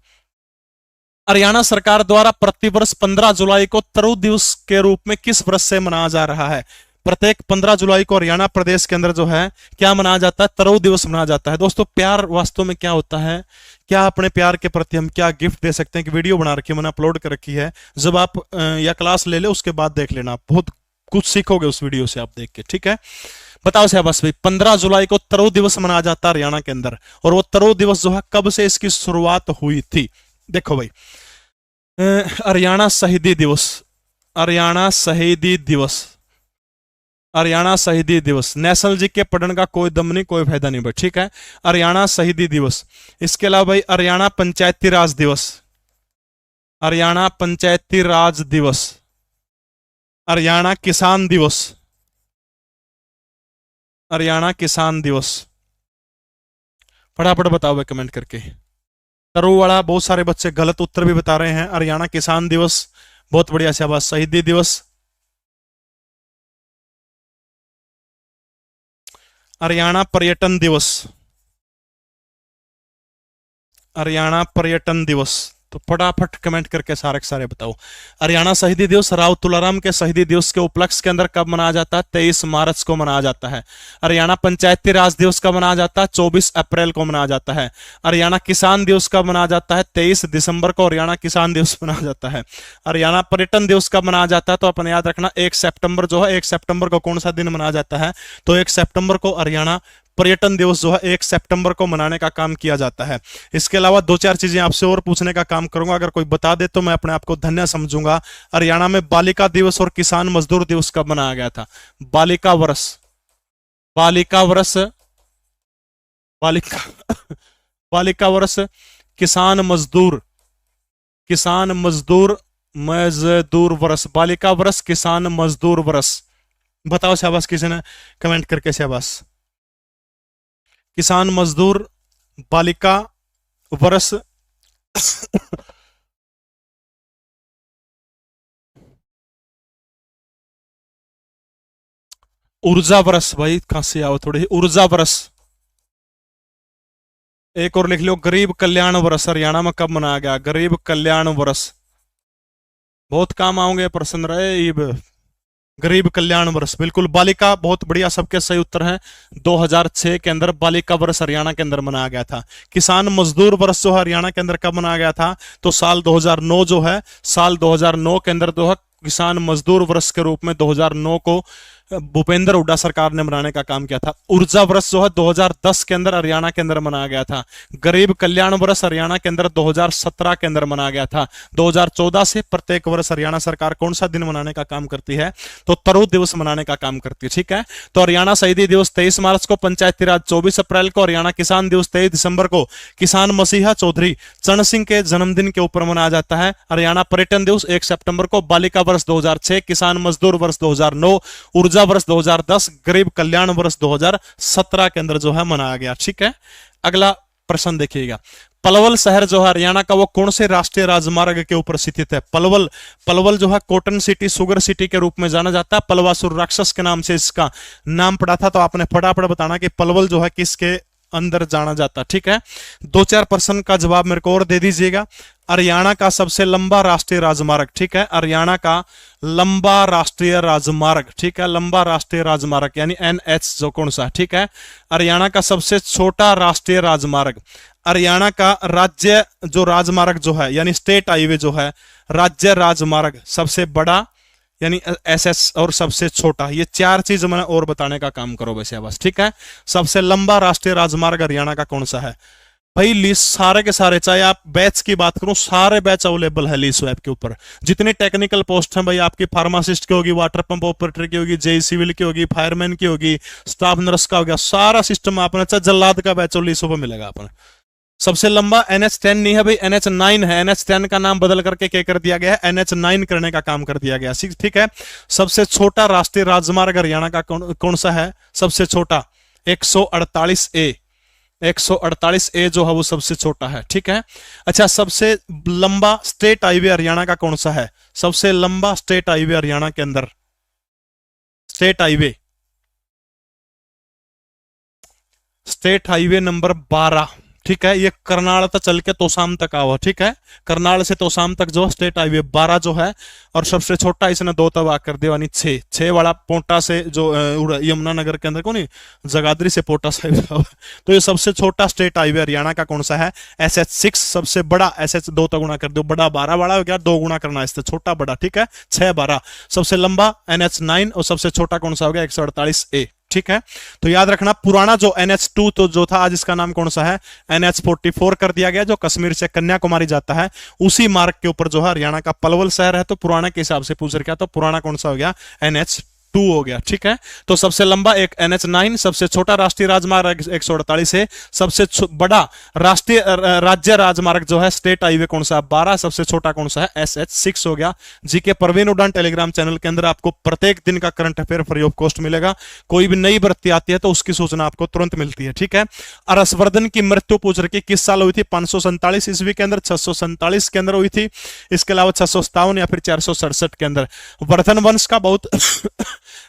हरियाणा सरकार द्वारा प्रतिवर्ष 15 जुलाई को तरु दिवस के रूप में किस वर्ष से मनाया जा रहा है? प्रत्येक 15 जुलाई को हरियाणा प्रदेश के अंदर जो है क्या मनाया जाता है? तरु दिवस मनाया जाता है। दोस्तों प्यार वास्तव में क्या होता है, क्या अपने प्यार के प्रति हम क्या गिफ्ट दे सकते हैं, कि वीडियो बना रखी है, मैंने अपलोड कर रखी है, जब आप या क्लास ले ले उसके बाद देख लेना, बहुत कुछ सीखोगे उस वीडियो से आप देख के, ठीक है। बताओ शाबाश भाई, 15 जुलाई को तरु दिवस मनाया जाता है हरियाणा के अंदर, और वो तरु दिवस जो है कब से इसकी शुरुआत हुई थी? देखो भाई, हरियाणा शहीदी दिवस, हरियाणा शहीदी दिवस, हरियाणा शहीदी दिवस, नेशनल जी के पढ़ने का कोई दम नहीं, कोई फायदा नहीं भाई, ठीक है। हरियाणा शहीदी दिवस, इसके अलावा भाई हरियाणा पंचायती राज दिवस, हरियाणा पंचायती राज दिवस, हरियाणा किसान दिवस, हरियाणा किसान दिवस, फटाफट बताओ भाई कमेंट करके। तरु वाला बहुत सारे बच्चे गलत उत्तर भी बता रहे हैं। हरियाणा किसान दिवस, बहुत बढ़िया शाबाश। शहीदी दिवस, हरियाणा पर्यटन दिवस, हरियाणा पर्यटन दिवस, तो फटाफट कमेंट करके सारे के सारे बताओ। हरियाणा शहीदी दिवस राव तुलाराम के शहीदी दिवस के उपलक्ष्य के अंदर कब मनाया जाता है? 23 मार्च को मनाया जाता है। हरियाणा पंचायती राज दिवस कब मनाया जाता है? 24 अप्रैल को मनाया जाता है। हरियाणा किसान दिवस कब मनाया जाता है? 23 दिसंबर को हरियाणा किसान दिवस मनाया जाता है। हरियाणा पर्यटन दिवस कब मनाया जाता है? तो अपने याद रखना 1 सितंबर जो है, 1 सितंबर को कौन सा दिन मनाया जाता है? तो 1 सितंबर को हरियाणा पर्यटन दिवस जो है 1 सितंबर को मनाने का काम किया जाता है। इसके अलावा 2-4 चीजें आपसे और पूछने का काम करूंगा, अगर कोई बता दे तो मैं अपने आप को धन्य समझूंगा। हरियाणा में बालिका दिवस और किसान मजदूर दिवस कब मनाया गया था? बालिका वर्ष, बालिका वर्ष, बालिका बालिका वर्ष, किसान मजदूर, किसान मजदूर, मजदूर वर्ष, बालिका वर्ष, किसान मजदूर वर्ष। बताओ शाबाश, किसी ने कमेंट करके शाबाश। किसान मजदूर बालिका वर्ष ऊर्जा वर्ष, भाई खांसी आओ थोड़ी, ऊर्जा वर्ष। एक और लिख लो, गरीब कल्याण वर्ष हरियाणा में कब मनाया गया? गरीब कल्याण वर्ष, बहुत काम आओगे प्रसन्न रहे। गरीब कल्याण वर्ष, बिल्कुल। बालिका, बहुत बढ़िया, सबके सही उत्तर हैं। 2006 के अंदर बालिका वर्ष हरियाणा के अंदर मनाया गया था। किसान मजदूर वर्ष जो हरियाणा के अंदर कब मनाया गया था? तो साल 2009 जो है, साल 2009 के अंदर जो है किसान मजदूर वर्ष के रूप में 2009 को भूपेंद्र हुड्डा सरकार ने मनाने का काम किया था। ऊर्जा वर्ष जो है 2010 के अंदर हरियाणा के अंदर मनाया गया था। गरीब कल्याण वर्ष हरियाणा के अंदर 2017 के अंदर मनाया गया था। 2014 से प्रत्येक वर्ष हरियाणा सरकार कौन सा दिन मनाने का काम करती है? तो तरु दिवस मनाने का काम करती है, ठीक है। तो हरियाणा शहीदी दिवस 23 मार्च को, पंचायती राज 24 अप्रैल को, हरियाणा किसान दिवस 23 दिसंबर को किसान मसीहा चौधरी चरण सिंह के जन्मदिन के ऊपर मनाया जाता है। हरियाणा पर्यटन दिवस 1 सितंबर को, बालिका वर्ष 2006, किसान मजदूर वर्ष 2009, ऊर्जा वर्ष 2010, गरीब कल्याण वर्ष 2017 के अंदर जो है मनाया गया, ठीक है। अगला प्रश्न देखिएगा, पलवल शहर जो है हरियाणा का, वो कौन से राष्ट्रीय राजमार्ग के ऊपर स्थित है? पलवल, पलवल जो है कॉटन सिटी, शुगर सिटी के रूप में जाना जाता है। पलवासुर राक्षस के नाम से इसका नाम पड़ा था। तो आपने फटाफट बताना कि पलवल जो है किसके अंदर जाना जाता, ठीक है। 2-4 प्रश्न का जवाब मेरे को और दे दीजिएगा। हरियाणा का सबसे लंबा राष्ट्रीय राजमार्ग, ठीक है, हरियाणा का लंबा राष्ट्रीय राजमार्ग, ठीक है, लंबा राष्ट्रीय राजमार्ग यानी एनएच जो कौन सा, ठीक है। हरियाणा का सबसे छोटा राष्ट्रीय राजमार्ग, हरियाणा का राज्य जो राजमार्ग जो है यानी स्टेट हाईवे जो है, राज्य राजमार्ग सबसे बड़ा यानी एसएस और सबसे छोटा, ये चार चीज मैंने और बताने का काम करो वैसे बस, ठीक है। सबसे लंबा राष्ट्रीय राजमार्ग हरियाणा का कौन सा है भाई? लिस्ट सारे के सारे, चाहे आप बैच की बात करो, सारे बैच अवेलेबल है लीस्ट वेब के ऊपर। जितनी टेक्निकल पोस्ट हैं भाई, आपकी फार्मासिस्ट की होगी, वाटर पंप ऑपरेटर की होगी, जेई सिविल की होगी, फायरमैन की होगी, स्टाफ नर्स का हो गया, सारा सिस्टम आपने, चाहे जल्लाद का बैच लीस्ट पर मिलेगा आपने। सबसे लंबा NH10 नहीं है भाई, NH9 है। NH10 का नाम बदल करके क्या कर दिया गया है, NH9 करने का काम कर दिया गया, ठीक है। सबसे छोटा राष्ट्रीय राजमार्ग हरियाणा का कौन सा है? सबसे छोटा 148A, 148A जो है वो सबसे छोटा है, ठीक है। अच्छा, सबसे लंबा स्टेट हाईवे हरियाणा का कौन सा है? सबसे लंबा स्टेट हाईवे हरियाणा के अंदर, state highway, state highway number 12, ठीक है। ये करनाल तक चल के तोसाम तक आओ, ठीक है। करनाल से तोसाम तक जो स्टेट हाईवे 12 जो है, और सबसे छोटा इसने 2 तबाह कर दिया यानी 6 वाला पोटा से जो यमुनानगर के अंदर को नहीं, जगाधरी से पोटा साहिब तो ये सबसे छोटा स्टेट हाईवे हरियाणा का कौन सा है? SH6। सबसे बड़ा SH 2 तो गुना कर दो, बड़ा 12 बड़ा हो गया, 2 गुना करना इससे, छोटा बड़ा, ठीक है, 6 12। सबसे लंबा NH9 और सबसे छोटा कौन सा हो गया? 148A, ठीक है। तो याद रखना, पुराना जो NH2 तो जो था, आज इसका नाम कौन सा है? NH44 कर दिया गया, जो कश्मीर से कन्याकुमारी जाता है। उसी मार्ग के ऊपर जो है हरियाणा का पलवल शहर है, तो पुराना के हिसाब से पूछ रखा, तो पुराना कौन सा हो गया? NH2 हो गया, ठीक है। तो सबसे लंबा एक NH9, सबसे छोटा राष्ट्रीय राजमार्ग 148 है, सबसे बड़ा राष्ट्रीय राज्य राजमार्ग जो है स्टेट हाईवे कौन सा? 12। सबसे छोटा कौन सा है? SH6 हो गया। जीके परवीन उड़ान टेलीग्राम चैनल के अंदर आपको प्रत्येक दिन का current affair free of cost मिलेगा। कोई भी नई भर्ती आती है तो उसकी सूचना आपको तुरंत मिलती है, ठीक है। हर्षवर्धन की मृत्यु पूछ रखी, किस साल हुई थी? 547 ईस्वी के अंदर, 647 के अंदर हुई थी, इसके अलावा 657 या फिर 467 के अंदर। वर्धन वंश का बहुत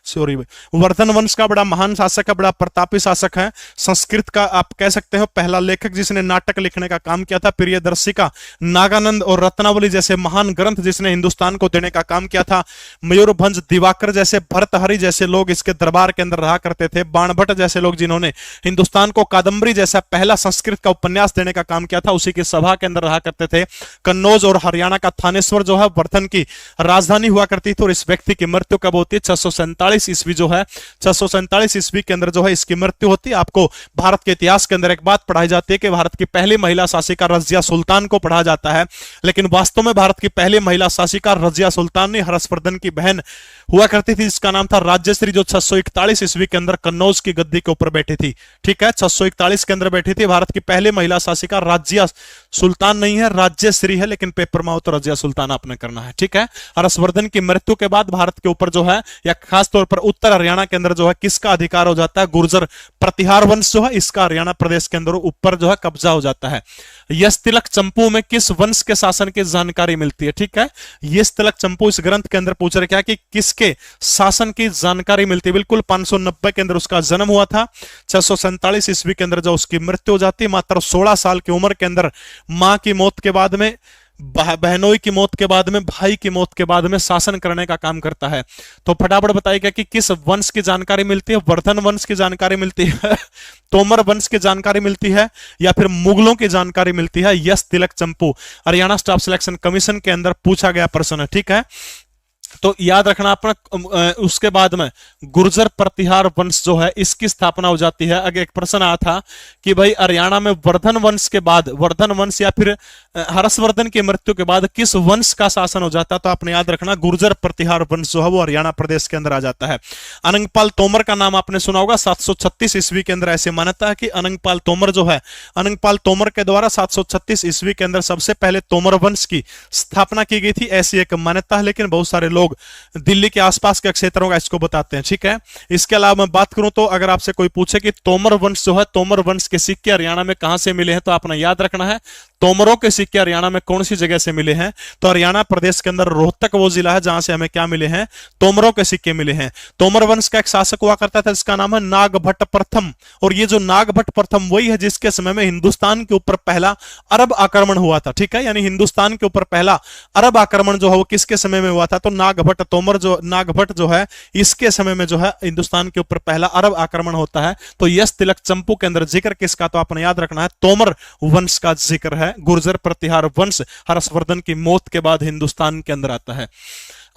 सॉरी भाई, वर्धन वंश का बड़ा महान शासक है, बड़ा प्रतापी शासक है। संस्कृत का आप कह सकते हो पहला लेखक जिसने नाटक लिखने का काम किया था। प्रियदर्शिका, नागानंद और रत्नावली जैसे महान ग्रंथ जिसने हिंदुस्तान को देने का काम किया था। मयूरभंज, दिवाकर जैसे, भर्तहरि जैसे लोग इसके दरबार के अंदर रहा करते थे। बाणभट्ट जैसे लोग जिन्होंने हिंदुस्तान को कादम्बरी जैसा पहला संस्कृत का उपन्यास देने का काम किया था, उसी की सभा के अंदर रहा करते थे। कन्नौज और हरियाणा का थानेश्वर जो है वर्धन की राजधानी हुआ करती थी। और इस व्यक्ति की मृत्यु कब होती है? 647 ईस्वी जो है, 647 ईस्वी के अंदर जो है इसकी मृत्यु होती है। आपको भारत के इतिहास के अंदर एक बात पढ़ाई जाती है कि भारत की पहली महिला शासिका रजिया सुल्तान को पढ़ा जाता है, लेकिन वास्तव में भारत की पहली महिला शासिका रजिया सुल्तान ने हर्षवर्धन की बहन हुआ करती थी, जिसका नाम था राज्यश्री, जो 641 ईस्वी के अंदर कन्नौज की गद्दी के ऊपर बैठी थी, ठीक है। 641 के अंदर बैठी थी। भारत की पहली महिला शासिका रजिया सुल्तान नहीं है, राज्यश्री है, लेकिन पेपर में हो तो रजिया सुल्तान आपने करना है, ठीक है। हर्षवर्धन की मृत्यु के बाद भारत के ऊपर जो है, या खासतौर पर उत्तर हरियाणा के अंदर जो है किसका अधिकार हो जाता है? गुर्जर प्रतिहार वंश जो है इसका हरियाणा प्रदेश के अंदर ऊपर जो है कब्जा हो जाता है। यश तिलक चंपू में किस वंश के शासन की जानकारी मिलती है? ठीक है, यश तिलक चंपू इस ग्रंथ के अंदर पूछ रहे क्या कि किसके शासन की जानकारी मिलती है? बिल्कुल 590 के अंदर उसका जन्म हुआ था, 647 ईस्वी के अंदर जो उसकी मृत्यु हो जाती है, मात्र 16 साल की उम्र के अंदर मां की मौत के बाद में, बहनोई की मौत के बाद में, भाई की मौत के बाद में शासन करने का काम करता है। तो फटाफट बताइएगा कि किस वंश की जानकारी मिलती है? वर्धन वंश की जानकारी मिलती है, तोमर वंश की जानकारी मिलती है, या फिर मुगलों की जानकारी मिलती है? यश तिलक चंपू हरियाणा स्टाफ सिलेक्शन कमीशन के अंदर पूछा गया प्रश्न है, ठीक है। तो याद रखना अपना। उसके बाद में गुर्जर प्रतिहार वंश जो है इसकी स्थापना हो जाती है। अगर एक प्रश्न आया था कि भाई हरियाणा में वर्धन वंश के बाद, वर्धन वंश या फिर हर्षवर्धन की मृत्यु के बाद किस वंश का शासन हो जाता है? तो आपने याद रखना गुर्जर प्रतिहार वंश जो है वो हरियाणा प्रदेश के अंदर आ जाता है। अनंगपाल तोमर का नाम आपने सुना होगा। 736 ईस्वी के अंदर ऐसे मान्यता है कि अनंगपाल तोमर जो है, अनंगपाल तोमर के द्वारा 736 ईस्वी के अंदर सबसे पहले तोमर वंश की स्थापना की गई थी, ऐसी एक मान्यता है। लेकिन बहुत सारे लोग दिल्ली के आसपास के क्षेत्रों का इसको बताते हैं, ठीक है। इसके अलावा मैं बात करूं तो अगर आपसे कोई पूछे कि तोमर वंश जो है, तोमर वंश के सिक्के हरियाणा में कहां से मिले हैं, तो आपने याद रखना है तोमरों के सिक्के हरियाणा में कौन सी जगह से मिले हैं। तो हरियाणा प्रदेश के अंदर रोहतक वो जिला है जहां से हमें क्या मिले हैं, तोमरों के सिक्के मिले हैं। तोमर वंश का एक शासक हुआ करता था जिसका नाम है नागभट्ट प्रथम, और ये जो नागभट्ट प्रथम वही है जिसके समय में हिंदुस्तान के ऊपर पहला अरब आक्रमण हुआ था, ठीक है। यानी हिंदुस्तान के ऊपर पहला अरब आक्रमण जो है वो किसके समय में हुआ था, तो नागभट्ट तोमर जो नागभट्ट जो है इसके समय में जो है हिंदुस्तान के ऊपर पहला अरब आक्रमण होता है। तो यश तिलक चंपू के अंदर जिक्र किसका, तो आपने याद रखना है तोमर वंश का जिक्र है। गुर्जर प्रतिहार वंश हर्षवर्धन की मौत के बाद हिंदुस्तान के अंदर आता है।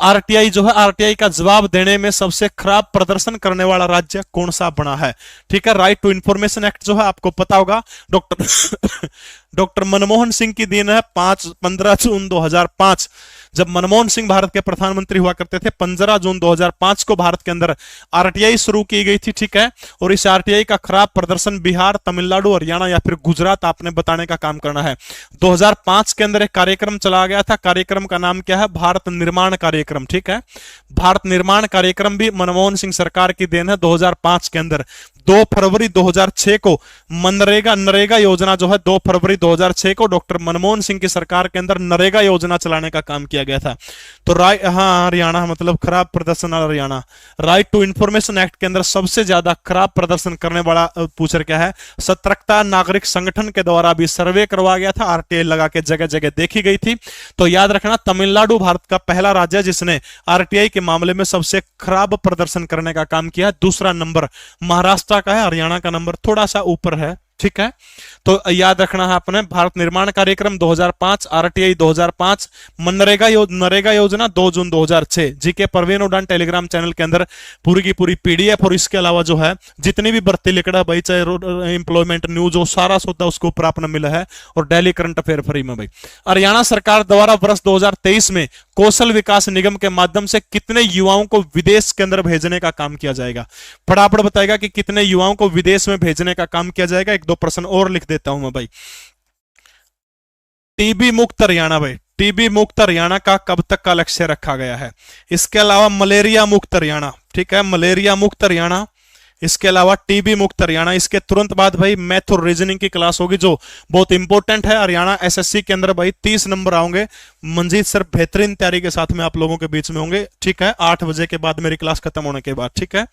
आरटीआई जो है, आरटीआई का जवाब देने में सबसे खराब प्रदर्शन करने वाला राज्य कौन सा बना है, ठीक है। राइट टू इंफॉर्मेशन एक्ट जो है आपको पता होगा, डॉक्टर मनमोहन सिंह की दिन है 15 जून 2005, जब मनमोहन सिंह भारत के प्रधानमंत्री हुआ करते थे। 15 जून 2005 को भारत के अंदर आरटीआई शुरू की गई थी, ठीक है। और इस आरटीआई का खराब प्रदर्शन बिहार, तमिलनाडु, हरियाणा या फिर गुजरात आपने बताने का काम करना है। 2005 के अंदर एक कार्यक्रम चला गया था, कार्यक्रम का नाम क्या है, भारत निर्माण कार्यक्रम, ठीक है। भारत निर्माण कार्यक्रम भी मनमोहन सिंह सरकार की देन है। 2005 के अंदर 2 फरवरी 2006 को नरेगा योजना जो है 2 फरवरी 2006 को डॉक्टर मनमोहन सिंह की सरकार के अंदर नरेगा योजना चलाने का काम किया गया था। तो हरियाणा मतलब खराब प्रदर्शन वाला Haryana. Right to information act के अंदर सबसे ज्यादा खराब प्रदर्शन करने वाला पूछर क्या है, सतर्कता नागरिक संगठन के द्वारा भी सर्वे करवाया गया था, आरटीआई लगा के जगह जगह देखी गई थी। तो याद रखना तमिलनाडु भारत का पहला राज्य है जिसने आरटीआई के मामले में सबसे खराब प्रदर्शन करने का काम किया। दूसरा नंबर महाराष्ट्र का है, हरियाणा का नंबर थोड़ा सा ऊपर है, ठीक है। तो याद रखना है आपने भारत निर्माण कार्यक्रम 2005, आरटीआई 2005, नरेगा योजना 2 जून 2006। जीके परवीन उड़ान टेलीग्राम चैनल के अंदर पूरी की पूरी पीडीएफ और इसके अलावा जो है जितनी भी भर्ती लिखड़ा भाई, चाहे इंप्लॉयमेंट न्यूज हो, सारा सौदा उसको ऊपर आपने मिला है, और डेली करंट अफेयर फ्री में भाई। हरियाणा सरकार द्वारा वर्ष 2023 में कौशल विकास निगम के माध्यम से कितने युवाओं को विदेश के अंदर भेजने का काम किया जाएगा, फटाफट बताएगा कि कितने युवाओं को विदेश में भेजने का काम किया जाएगा। 1-2 प्रश्न और लिख देता हूं मैं भाई। टीबी मुक्त हरियाणा भाई, टीबी मुक्त हरियाणा का कब तक का लक्ष्य रखा गया है। इसके अलावा मलेरिया मुक्त हरियाणा, ठीक है, मलेरिया मुक्त हरियाणा। इसके अलावा टीबी मुक्त हरियाणा। इसके तुरंत बाद भाई मैथ और रीजनिंग की क्लास होगी जो बहुत इंपॉर्टेंट है। हरियाणा एसएससी के अंदर भाई 30 नंबर आओगे। मंजीत सर बेहतरीन तैयारी के साथ में आप लोगों के बीच में होंगे, ठीक है, 8 बजे के बाद मेरी क्लास खत्म होने के बाद, ठीक है।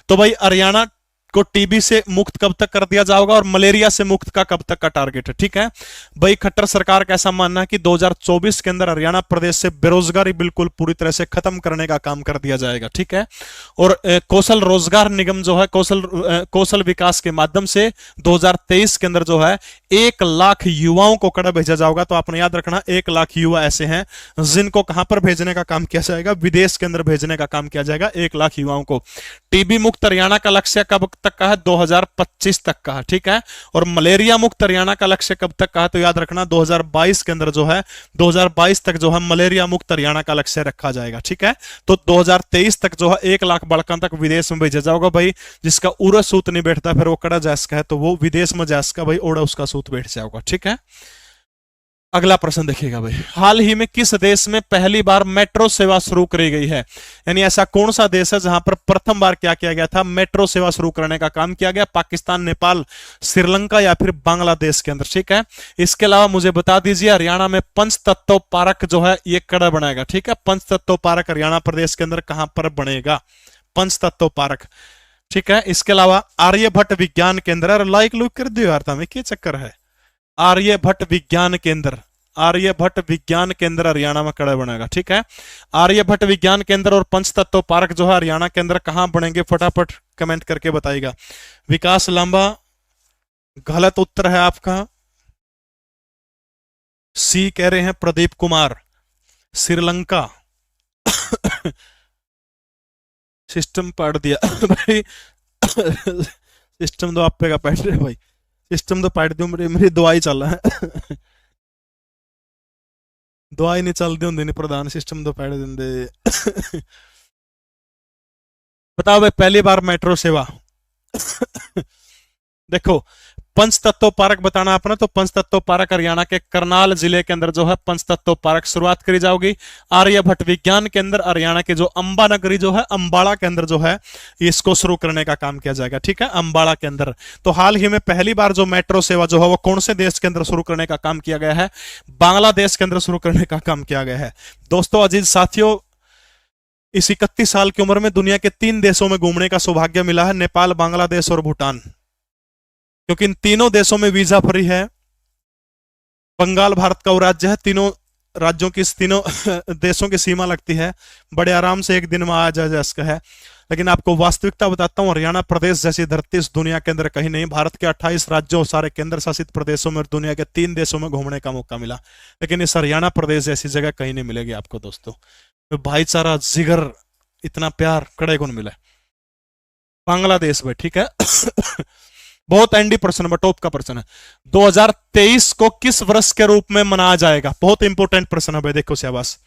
तो भाई हरियाणा को टीबी से मुक्त कब तक कर दिया जाएगा और मलेरिया से मुक्त का कब तक का टारगेट है, ठीक है। भाई खट्टर सरकार का ऐसा मानना है कि 2024 के अंदर हरियाणा प्रदेश से बेरोजगारी बिल्कुल पूरी तरह से खत्म करने का काम कर दिया जाएगा, ठीक है। और कौशल रोजगार निगम जो है कौशल विकास के माध्यम से 2023 के अंदर जो है 1 लाख युवाओं को कड़ा भेजा जाएगा। तो आपने याद रखना 1 लाख युवा ऐसे हैं जिनको कहां पर भेजने का काम किया जाएगा, विदेश के अंदर भेजने का काम किया जाएगा 1 लाख युवाओं को। टीबी मुक्त हरियाणा का लक्ष्य कब तक का है, 2025 तक का है, ठीक है। और मलेरिया मुक्त हरियाणा का लक्ष्य कब तक का है, तो याद रखना 2022 के अंदर जो है 2022 तक जो है मलेरिया मुक्त हरियाणा का लक्ष्य रखा जाएगा, ठीक है। तो 2023 तक जो है 1 लाख बालकों तक विदेश में भेजा जाएगा भाई। जिसका उड़ा सूत नहीं बैठता फिर वो कड़ा जैसका है, तो वो विदेश में जैसका भाई ओड़ा उसका सूत बैठ जाएगा, ठीक है। अगला प्रश्न देखिएगा भाई, हाल ही में किस देश में पहली बार मेट्रो सेवा शुरू करी गई है, यानी ऐसा कौन सा देश है जहां पर प्रथम बार क्या किया गया था, मेट्रो सेवा शुरू करने का काम किया गया। पाकिस्तान, नेपाल, श्रीलंका या फिर बांग्लादेश के अंदर, ठीक है। इसके अलावा मुझे बता दीजिए हरियाणा में पंचतत्व पार्क जो है ये कड़ा बनेगा, ठीक है। पंचतत्व पार्क हरियाणा प्रदेश के अंदर कहां पर बनेगा, पंचतत्व पार्क, ठीक है। इसके अलावा आर्यभट्ट विज्ञान केंद्र, लाइक लुक कर दियो यार में क्या चक्कर है। आर्यभट्ट विज्ञान केंद्र, आर्यभट्ट विज्ञान केंद्र हरियाणा में कड़ा बनेगा, ठीक है। आर्यभट्ट विज्ञान केंद्र और पंचतत्व पार्क जो है हरियाणा के अंदर कहां बनेंगे, फटाफट कमेंट करके बताइएगा। विकास लांबा, गलत उत्तर है आपका, सी कह रहे हैं प्रदीप कुमार, श्रीलंका। सिस्टम पढ़ दिया भाई, सिस्टम तो आप पे का पढ़ रहे भाई, सिस्टम तो पढ़ दू, मेरी दवाई चल रहा है। दवाई नहीं चलती होंगी नहीं प्रधान, सिस्टम तो पढ़ देंगे। बताओ भाई पहली बार मेट्रो सेवा देखो पंचतत्व पार्क बताना अपना, तो पंचतत्व पार्क हरियाणा के करनाल जिले के अंदर जो है पंचतत्व पार्क शुरुआत करी जाओगी। आर्यभट्ट विज्ञान के अंदर हरियाणा के जो अंबा नगरी जो है अंबाड़ा के अंदर जो है इसको शुरू करने का काम किया जाएगा, ठीक है, अंबाड़ा के अंदर। तो हाल ही में पहली बार जो मेट्रो सेवा जो है वो कौन से देश के अंदर शुरू करने का काम किया गया है? बांग्लादेश के अंदर शुरू करने का काम किया गया है। दोस्तों अजीज साथियों, इस 31 साल की उम्र में दुनिया के 3 देशों में घूमने का सौभाग्य मिला है, नेपाल, बांग्लादेश और भूटान, क्योंकि इन तीनों देशों में वीजा फ्री है। बंगाल भारत का वो राज्य है, तीनों राज्यों की तीनों देशों की सीमा लगती है, बड़े आराम से एक दिन में आ जा सकता है। लेकिन आपको वास्तविकता बताता हूं, हरियाणा प्रदेश जैसी धरती इस दुनिया के अंदर कहीं नहीं। भारत के 28 राज्यों, सारे केंद्र शासित प्रदेशों में, दुनिया के 3 देशों में घूमने का मौका मिला, लेकिन इस हरियाणा प्रदेश जैसी जगह कहीं नहीं मिलेगी आपको दोस्तों। तो भाईचारा, जिगर, इतना प्यार कड़े गुण मिला बांग्लादेश में, ठीक है। बहुत एंडी प्रश्न है, टॉप का प्रश्न है। 2023 को किस वर्ष के रूप में मनाया जाएगा? बहुत इंपॉर्टेंट प्रश्न है भाई, देखो शाबाश।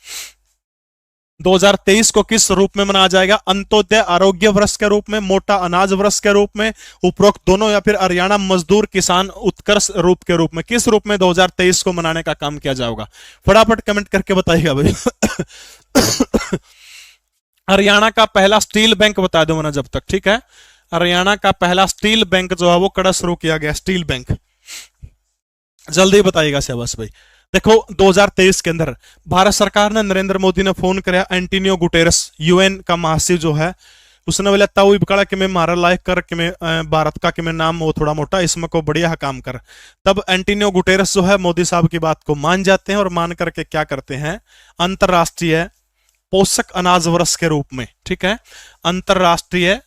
2023 को किस रूप में मनाया जाएगा? अंत्योदय आरोग्य वर्ष के रूप में, मोटा अनाज वर्ष के रूप में, उपरोक्त दोनों, या फिर हरियाणा मजदूर किसान उत्कर्ष रूप के रूप में? किस रूप में 2023 को मनाने का काम किया जाएगा? फटाफट कमेंट करके बताइएगा भाई। हरियाणा का पहला स्टील बैंक बता दो मैंने जब तक, ठीक है। हरियाणा का पहला स्टील बैंक जो है वो कड़ा शुरू किया गया, स्टील बैंक, जल्दी बताइएगा शाबाश भाई। देखो 2023 के अंदर भारत सरकार ने, नरेंद्र मोदी ने फोन कराया एंटोनियो गुटेरस, यूएन का महासचिव जो है, उसने बोला ताऊ इबकड़ा कि मैं मारा लायक कर कि मैं भारत का कि मैं नाम वो थोड़ा मोटा, इसमें को बढ़िया काम कर। तब एंटोनियो गुटेरस जो है मोदी साहब की बात को मान जाते हैं और मान करके क्या करते हैं, अंतरराष्ट्रीय पोषक अनाज वर्ष के रूप में, ठीक है, अंतरराष्ट्रीय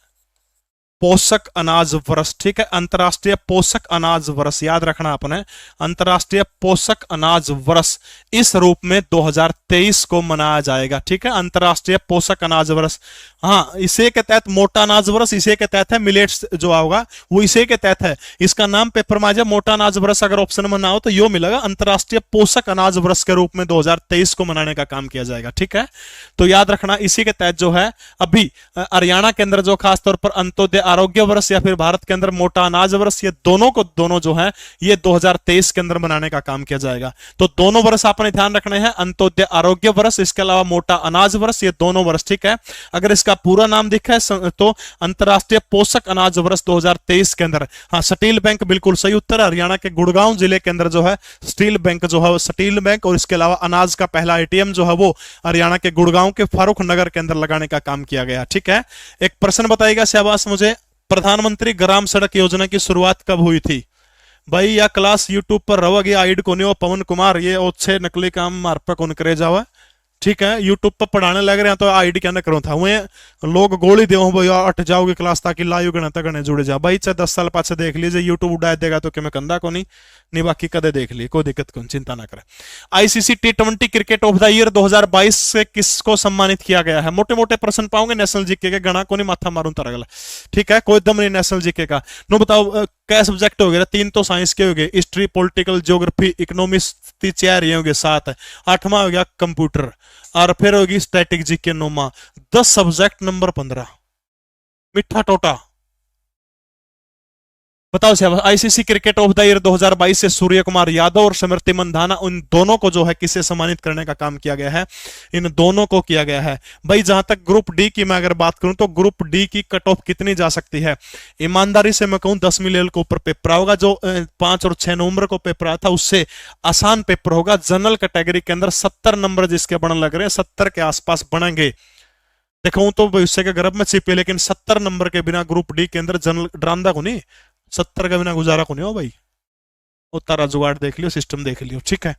पोषक अनाज वर्ष, ठीक है, अंतरराष्ट्रीय पोषक अनाज वर्ष, याद रखना आपने, अंतरराष्ट्रीय पोषक अनाज वर्ष इस रूप में 2023 को मनाया जाएगा, ठीक है, अंतरराष्ट्रीय पोषक अनाज वर्ष। हाँ, इसे के तहत मोटा अनाज वर्ष इसे के तहत है, मिलेट्स जो होगा वो इसे के तहत है। इसका नाम पेपर में आ जाए मोटा अनाज वर्ष, अगर ऑप्शन में ना हो तो यो मिलेगा, अंतरराष्ट्रीय पोषक अनाज वर्ष के रूप में 2023 को मनाने का काम किया जाएगा, ठीक है। तो याद रखना इसी के तहत जो है अभी हरियाणा के अंदर जो खासतौर पर अंत्योदय आरोग्य वर्ष या फिर भारत के अंदर मोटा अनाज वर्ष, ये दोनों जो है ये 2023 के अंदर मनाने का काम किया जाएगा। तो दोनों वर्ष आपने ध्यान रखने हैं, अंत्योदय आरोग्य वर्ष, इसके अलावा मोटा अनाज वर्ष, ये दोनों वर्ष, ठीक है। अगर इसका पूरा नाम दिखा है तो अंतरराष्ट्रीय पोषक अनाज वर्ष 2023 के अंदर। हाँ, स्टील बैंक बिल्कुल सही उत्तर है। हरियाणा के गुड़गांव जिले के अंदर जो है स्टील बैंक जो है, स्टील बैंक, और इसके अलावा अनाज का पहला एटीएम जो है वो हरियाणा के गुड़गांव के फारूक नगर के अंदर लगाने का काम किया गया, ठीक है। एक प्रश्न बताइएगा शाबाश मुझे, प्रधानमंत्री ग्राम सड़क योजना की शुरुआत कब हुई थी? भाई या क्लास यूट्यूब पर रहोगे, आइड को नहीं, पवन कुमार ये अच्छे नकली काम मार पर कौन करे जावा, ठीक है। यूट्यूब पर पढ़ाने लग रहे हैं तो आईडी क्या न करो था, वह लोग गोली दे भैया अट जाओगे क्लास ताकि लाइव गणा तक जुड़े जा। भाई चाहे 10 साल पाछे देख लीजिए, यूट्यूब उड़ा देगा तो कि मैं कंधा को नहीं बाकी कदे देख लिए, कोई दिक्कत कौन, चिंता ना करें। ICC T20 cricket of the year 2022 से किसको सम्मानित किया गया है? मोटे मोटे प्रश्न पाओगे नेशनल जीके के, गणा को नहीं माथा मारूं तरगला, ठीक है, कोई दम नहीं नेशनल जीके का। नो बताओ क्या सब्जेक्ट हो गया? 3 तो साइंस के हो गए, हिस्ट्री, पॉलिटिकल, ज्योग्राफी, इकोनॉमिक्स 4 ये हो गए, 7, 8वां हो गया कंप्यूटर, और फिर होगी स्टैटिक जीके 9वां, 10 सब्जेक्ट, नंबर 15, मिठा टोटा। बताओ साहब, ICC cricket of the year 2022 से सूर्य कुमार यादव और स्मृति मंधाना, उन दोनों को जो है किसे सम्मानित करने का काम किया गया है? इन दोनों को किया गया है। भाई जहां तक ग्रुप डी की मैं अगर बात करूं तो ग्रुप डी की कट ऑफ कितनी जा सकती है? ईमानदारी से मैं कहूं 10 मिलियन के ऊपर पेपर होगा। जो 5 और 6 नवंबर को पेपर आया था उससे आसान पेपर होगा। जनरल कैटेगरी के अंदर 70 नंबर जिसके बनने लग रहे हैं, 70 के आसपास बनेंगे। देखो तो भविष्य के गर्भ में छिपे, लेकिन 70 नंबर के बिना ग्रुप डी के अंदर जनरल ड्रांदा को नहीं, 70 का बिना गुजारा को नहीं हो भाई। वो तारा जुगाड़ देख लियो, सिस्टम देख लियो, ठीक है।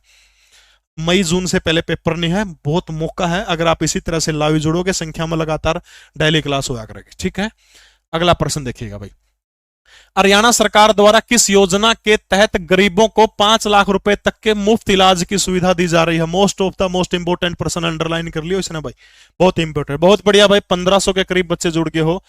मई जून से पहले पेपर नहीं है, बहुत मौका है। अगर आप इसी तरह से लाइव जुड़ोगे, संख्या में लगातार डेली क्लास होया करेगी, ठीक है। अगला प्रश्न देखिएगा भाई, हरियाणा सरकार द्वारा किस योजना के तहत गरीबों को 5 लाख रुपए तक के मुफ्त इलाज की सुविधा दी जा रही है? Most of the most important प्रश्न अंडरलाइन कर लियो इसने भाई, बहुत इंपोर्टेंट, बहुत बढ़िया भाई। 1500 के करीब बच्चे जुड़ गए हो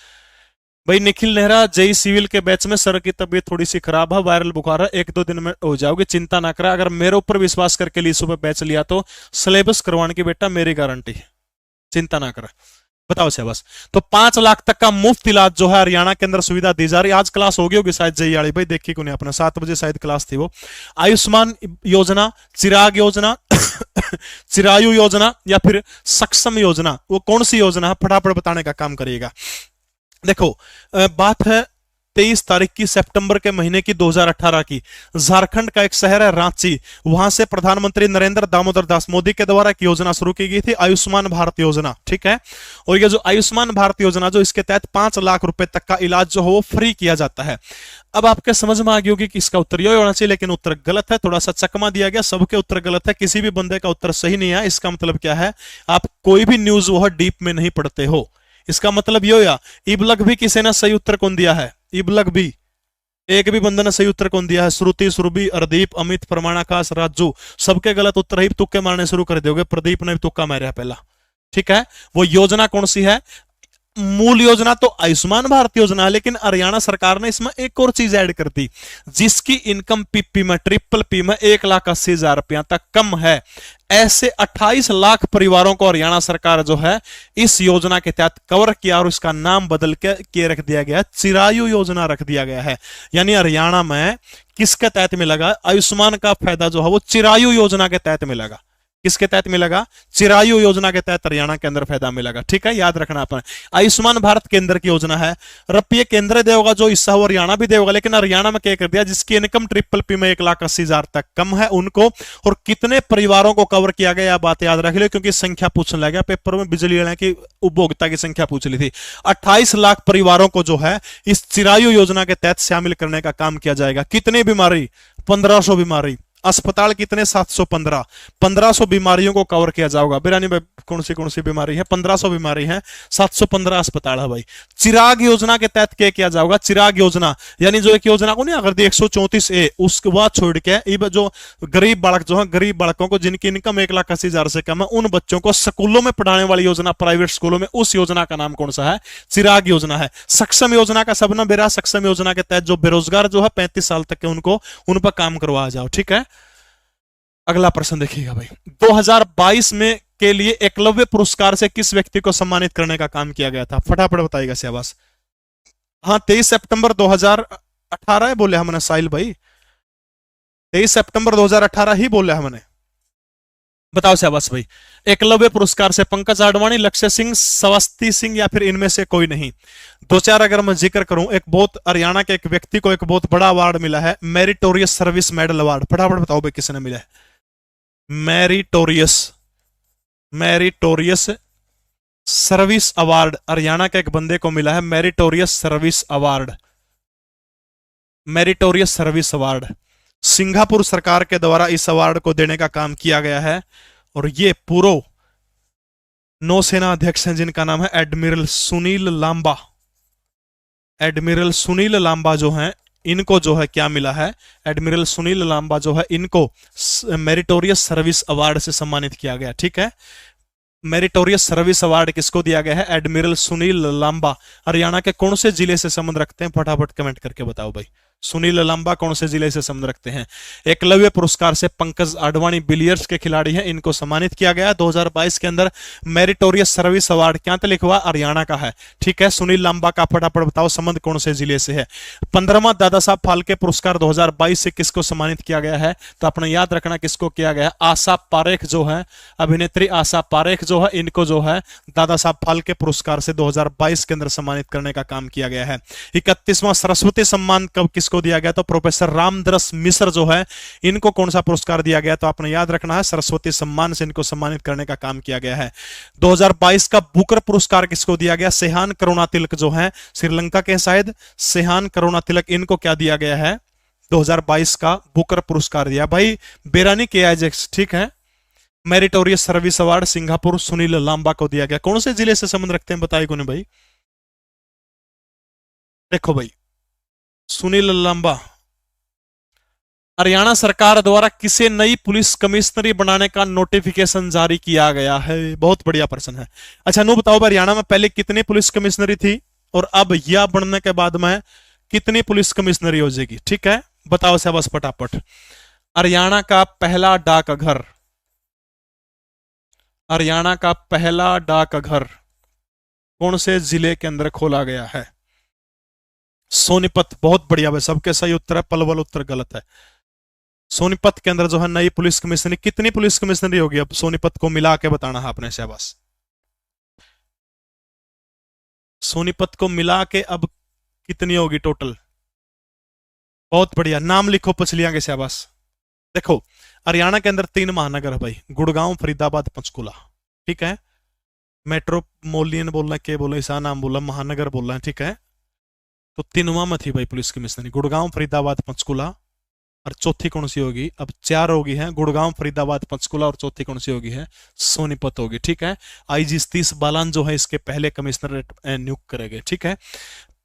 भाई। निखिल नेहरा जेई सिविल के बैच में, सर की तबीयत थोड़ी सी खराब है, वायरल बुखार है, 1-2 दिन में हो जाओगे, चिंता ना करा। अगर मेरे ऊपर विश्वास करके लीसो पे बैच लिया तो सिलेबस करवाने की बेटा मेरी गारंटी है, चिंता ना करा। बताओ बस। तो 5 लाख तक का मुफ्त इलाज जो है हरियाणा के अंदर सुविधा दी जा रही है। आज क्लास हो गई होगी शायद जय वाली, भाई देखी को नहीं अपना, 7 बजे शायद क्लास थी वो। आयुष्मान योजना, चिराग योजना चिरायु योजना या फिर सक्षम योजना, वो कौन सी योजना है फटाफट बताने का काम करिएगा। देखो बात है 23 तारीख की सितंबर के महीने की 2018 की। झारखंड का एक शहर है रांची, वहां से प्रधानमंत्री नरेंद्र दामोदर दास मोदी के द्वारा एक योजना शुरू की गई थी, आयुष्मान भारत योजना, ठीक है। और ये जो आयुष्मान भारत योजना जो इसके तहत 5 लाख रुपए तक का इलाज जो है वो फ्री किया जाता है। अब आपके समझ में आ गई होगी कि इसका उत्तर यही होना चाहिए, लेकिन उत्तर गलत है, थोड़ा सा चकमा दिया गया, सबके उत्तर गलत है, किसी भी बंदे का उत्तर सही नहीं है। इसका मतलब क्या है, आप कोई भी न्यूज वो डीप में नहीं पढ़ते हो। इसका मतलब यो या इबलग भी किसी ने सही उत्तर कौन दिया है, इबलग भी एक भी बंदे ने सही उत्तर कौन दिया है, श्रुति, सुरभि, अर्दीप, अमित, प्रमाणाकाश, राजू, सबके गलत उत्तर ही तुक्के मारने शुरू कर दोगे। प्रदीप ने भी तुक्का मारा पहला, ठीक है। वो योजना कौन सी है, मूल योजना तो आयुष्मान भारत योजना है, लेकिन हरियाणा सरकार ने इसमें एक और चीज ऐड कर दी, जिसकी इनकम पीपी में, ट्रिपल पी में 1,80,000 रुपया तक कम है, ऐसे 28 लाख परिवारों को हरियाणा सरकार जो है इस योजना के तहत कवर किया और इसका नाम बदल के रख दिया गया, चिरायु योजना रख दिया गया है। यानी हरियाणा में किसके तहत मिलेगा आयुष्मान का फायदा जो है वो चिरायु योजना के तहत मिलेगा। किसके तहत मिलेगा, चिरायु योजना के तहत हरियाणा के अंदर फायदा मिलेगा, ठीक है, याद रखना अपन। आयुष्मान भारत केंद्र की योजना है, रुपये केंद्र देगा जो हिस्सा वो हरियाणा भी देगा, लेकिन हरियाणा में क्या कर दिया, जिसकी इनकम ट्रिपल पी में 1,80,000 तक कम है उनको, और कितने परिवारों को कवर किया गया, बात याद रख लो, क्योंकि संख्या पूछने लगा पेपर में, बिजली वाले की उपभोक्ता की संख्या पूछ ली थी। 28 लाख परिवारों को जो है इस चिरायु योजना के तहत शामिल करने का काम किया जाएगा। कितनी बीमारी, 1500 बीमारी, अस्पताल कितने, 715, 1500 बीमारियों को कवर किया जाएगा। बिरानी भाई कौन सी बीमारी है, 1500 बीमारी है, 715 अस्पताल है भाई। चिराग योजना के तहत क्या किया जाएगा, चिराग योजना यानी जो एक योजना को नहीं अगर 134A उसके बाद छोड़ के जो गरीब बालक जो है, गरीब बालकों को जिनकी इनकम 1,80,000 से कम है, उन बच्चों को स्कूलों में पढ़ाने वाली योजना, प्राइवेट स्कूलों में, उस योजना का नाम कौन सा है, चिराग योजना है। सक्षम योजना का सबना बेरा, सक्षम योजना के तहत जो बेरोजगार जो है 35 साल तक के उनको उन पर काम करवाया जाओ, ठीक है। अगला प्रश्न देखिएगा भाई, 2022 में के लिए एकलव्य पुरस्कार से किस व्यक्ति को सम्मानित करने का काम किया गया था, फटाफट बताइएगा शहबाज। हाँ 23 सितंबर 2018 है बोले हमने साहिल भाई, 23 सितंबर 2018 ही बोले हमने, बताओ शहबाज भाई। एकलव्य पुरस्कार से पंकज आडवाणी, लक्ष्य सिंह, सवस्ती सिंह या फिर इनमें से कोई नहीं। 2-4 अगर मैं जिक्र करूं, एक बहुत हरियाणा के एक व्यक्ति को एक बहुत बड़ा अवार्ड मिला है, मेरिटोरियस सर्विस मेडल अवार्ड, फटाफट बताओ भाई किसने मिला है, मेरिटोरियस सर्विस अवार्ड हरियाणा के एक बंदे को मिला है, मेरिटोरियस सर्विस अवार्ड। सिंगापुर सरकार के द्वारा इस अवार्ड को देने का काम किया गया है, और ये पूर्व नौसेना अध्यक्ष हैं जिनका नाम है एडमिरल सुनील लांबा जो हैं, इनको जो है क्या मिला है, एडमिरल सुनील लांबा जो है इनको मेरिटोरियस सर्विस अवार्ड से सम्मानित किया गया, ठीक है। मेरिटोरियस सर्विस अवार्ड किसको दिया गया है, एडमिरल सुनील लांबा। हरियाणा के कौन से जिले से संबंध रखते हैं, फटाफट कमेंट करके बताओ भाई, सुनील लांबा कौन से जिले से संबंध रखते हैं। एकलव्य पुरस्कार से पंकज आडवाणी बिलियर्ड्स के खिलाड़ी हैं, इनको सम्मानित किया गया 2022 के अंदर। मेरिटोरियस सर्विस अवार्ड क्या तो लिखा हुआ, हरियाणा का है, ठीक है। सुनील लांबा का फटाफट बताओ संबंध कौन से जिले से है। 15वां दादा साहब फाल्के पुरस्कार 2022 से किसको सम्मानित किया गया है, तो अपने याद रखना किसको किया गया है, आशा पारेख जो है, अभिनेत्री आशा पारेख जो है, इनको जो है दादा साहब फाल्के पुरस्कार से 2022 के अंदर सम्मानित करने का काम किया गया है। 31वां सरस्वती सम्मान कब किसको दिया गया, तो प्रोफेसर रामदरस मिश्र जो है, इनको कौन सा पुरस्कार दिया गया, तो आपने याद रखना है सरस्वती सम्मान से इनको सम्मानित करने का काम किया गया है। 2022 का बुकर पुरस्कार किसको दिया गया, सेहान करुणातिलक जो है, श्रीलंका के शायद सेहान करुणातिलक, इनको क्या दिया गया है, 2022 का बुकर पुरस्कार दिया भाई बेरानी के आइजैक्स, ठीक है। Meritorious service award Singapore Sunil Lamba को दिया गया। कौन से जिले से संबंध रखते हैं बताइए कौन भाई, देखो भाई सुनील लांबा हरियाणा सरकार द्वारा किसे नई पुलिस कमिश्नरी बनाने का नोटिफिकेशन जारी किया गया है, बहुत बढ़िया प्रश्न है। अच्छा नु बताओ हरियाणा में पहले कितनी पुलिस कमिश्नरी थी और अब यह बनने के बाद में कितनी पुलिस कमिश्नरी हो जाएगी, ठीक है, बताओ से बस फटाफट। हरियाणा का पहला डाकघर, हरियाणा का पहला डाकघर कौन से जिले के अंदर खोला गया है? सोनीपत, बहुत बढ़िया भाई, सबके सही उत्तर है, पलवल उत्तर गलत है। सोनीपत के अंदर जो है नई पुलिस कमिश्नरी, कितनी पुलिस कमिश्नरी होगी अब सोनीपत को मिला के बताना है आपने, शाबाश। सोनीपत को मिला के अब कितनी होगी टोटल? बहुत बढ़िया, नाम लिखो पछलियां के, शाबाश। देखो, हरियाणा के अंदर 3 महानगर है भाई, गुड़गांव, फरीदाबाद, पंचकुला, ठीक है। मेट्रोपोलियन बोलना, क्या बोला, ऐसा नाम बोला, महानगर बोलना है, ठीक है। तो 3वां में थी भाई पुलिस कमिश्नरी, गुड़गांव, फरीदाबाद, पंचकुला। और चौथी कौन सी होगी? अब 4 होगी है, गुड़गांव, फरीदाबाद, पंचकुला, और चौथी कौन सी होगी है? सोनीपत होगी, ठीक है। आईजी सतीश बालान जो है इसके पहले कमिश्नरेट नियुक्त करेंगे, ठीक है।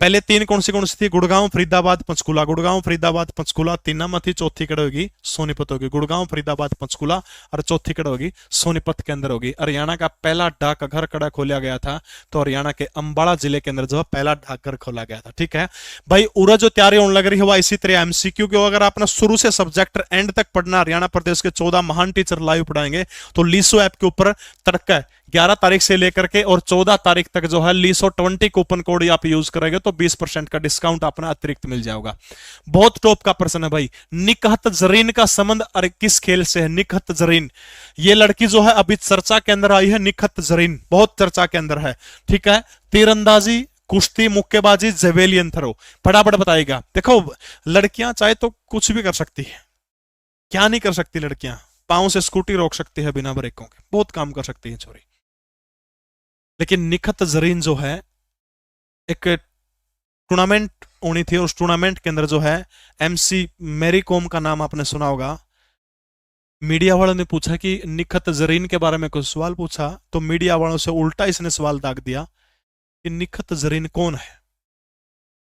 पहले 3 कौन सी थी? गुड़गांव, फरीदाबाद, पंचकुला, गुड़गांव, फरीदाबाद, पंचकुला, 3 में थी, चौथी कड़ होगी सोनीपत होगी। गुड़गांव, फरीदाबाद, पंचकुला, और चौथी कड़ होगी सोनीपत के अंदर होगी। हरियाणा का पहला डाकघर कड़ा खोला गया था, तो हरियाणा के अंबाला जिले के अंदर जो है पहला डाकघर खोला गया था, ठीक है भाई। उरा जो तैयारी होने लग रही है वह इसी तरह एमसीक्यू की, अगर आपने शुरू से सब्जेक्ट एंड तक पढ़ना, हरियाणा प्रदेश के 14 महान टीचर लाइव पढ़ाएंगे, तो लीसो ऐप के ऊपर तड़का 11 तारीख से लेकर के और 14 तारीख तक जो है लीसो 20 कूपन कोड आप यूज करेंगे तो 20% का डिस्काउंट अपना अतिरिक्त मिल जाएगा। बहुत टॉप का प्रश्न है भाई, निकहत जरीन का संबंध अरे किस खेल से है? निकहत जरीन, ये लड़की जो है अभी चर्चा के अंदर आई है, निकहत जरीन बहुत चर्चा के अंदर है, ठीक है। तीरंदाजी, कुश्ती, मुक्केबाजी, जेवेलियन थ्रो, फटाफट बताएगा। देखो, लड़कियां चाहे तो कुछ भी कर सकती है, क्या नहीं कर सकती लड़कियां? पांव से स्कूटी रोक सकती है बिना ब्रेकों के, बहुत काम कर सकती है छोरी। लेकिन निखत जरीन जो है, एक टूर्नामेंट होनी थी और उस टूर्नामेंट के अंदर जो है एमसी मैरी कॉम का नाम आपने सुना होगा। मीडिया वालों ने पूछा कि निखत जरीन के बारे में कुछ सवाल पूछा, तो मीडिया वालों से उल्टा इसने सवाल दाग दिया कि निखत जरीन कौन है?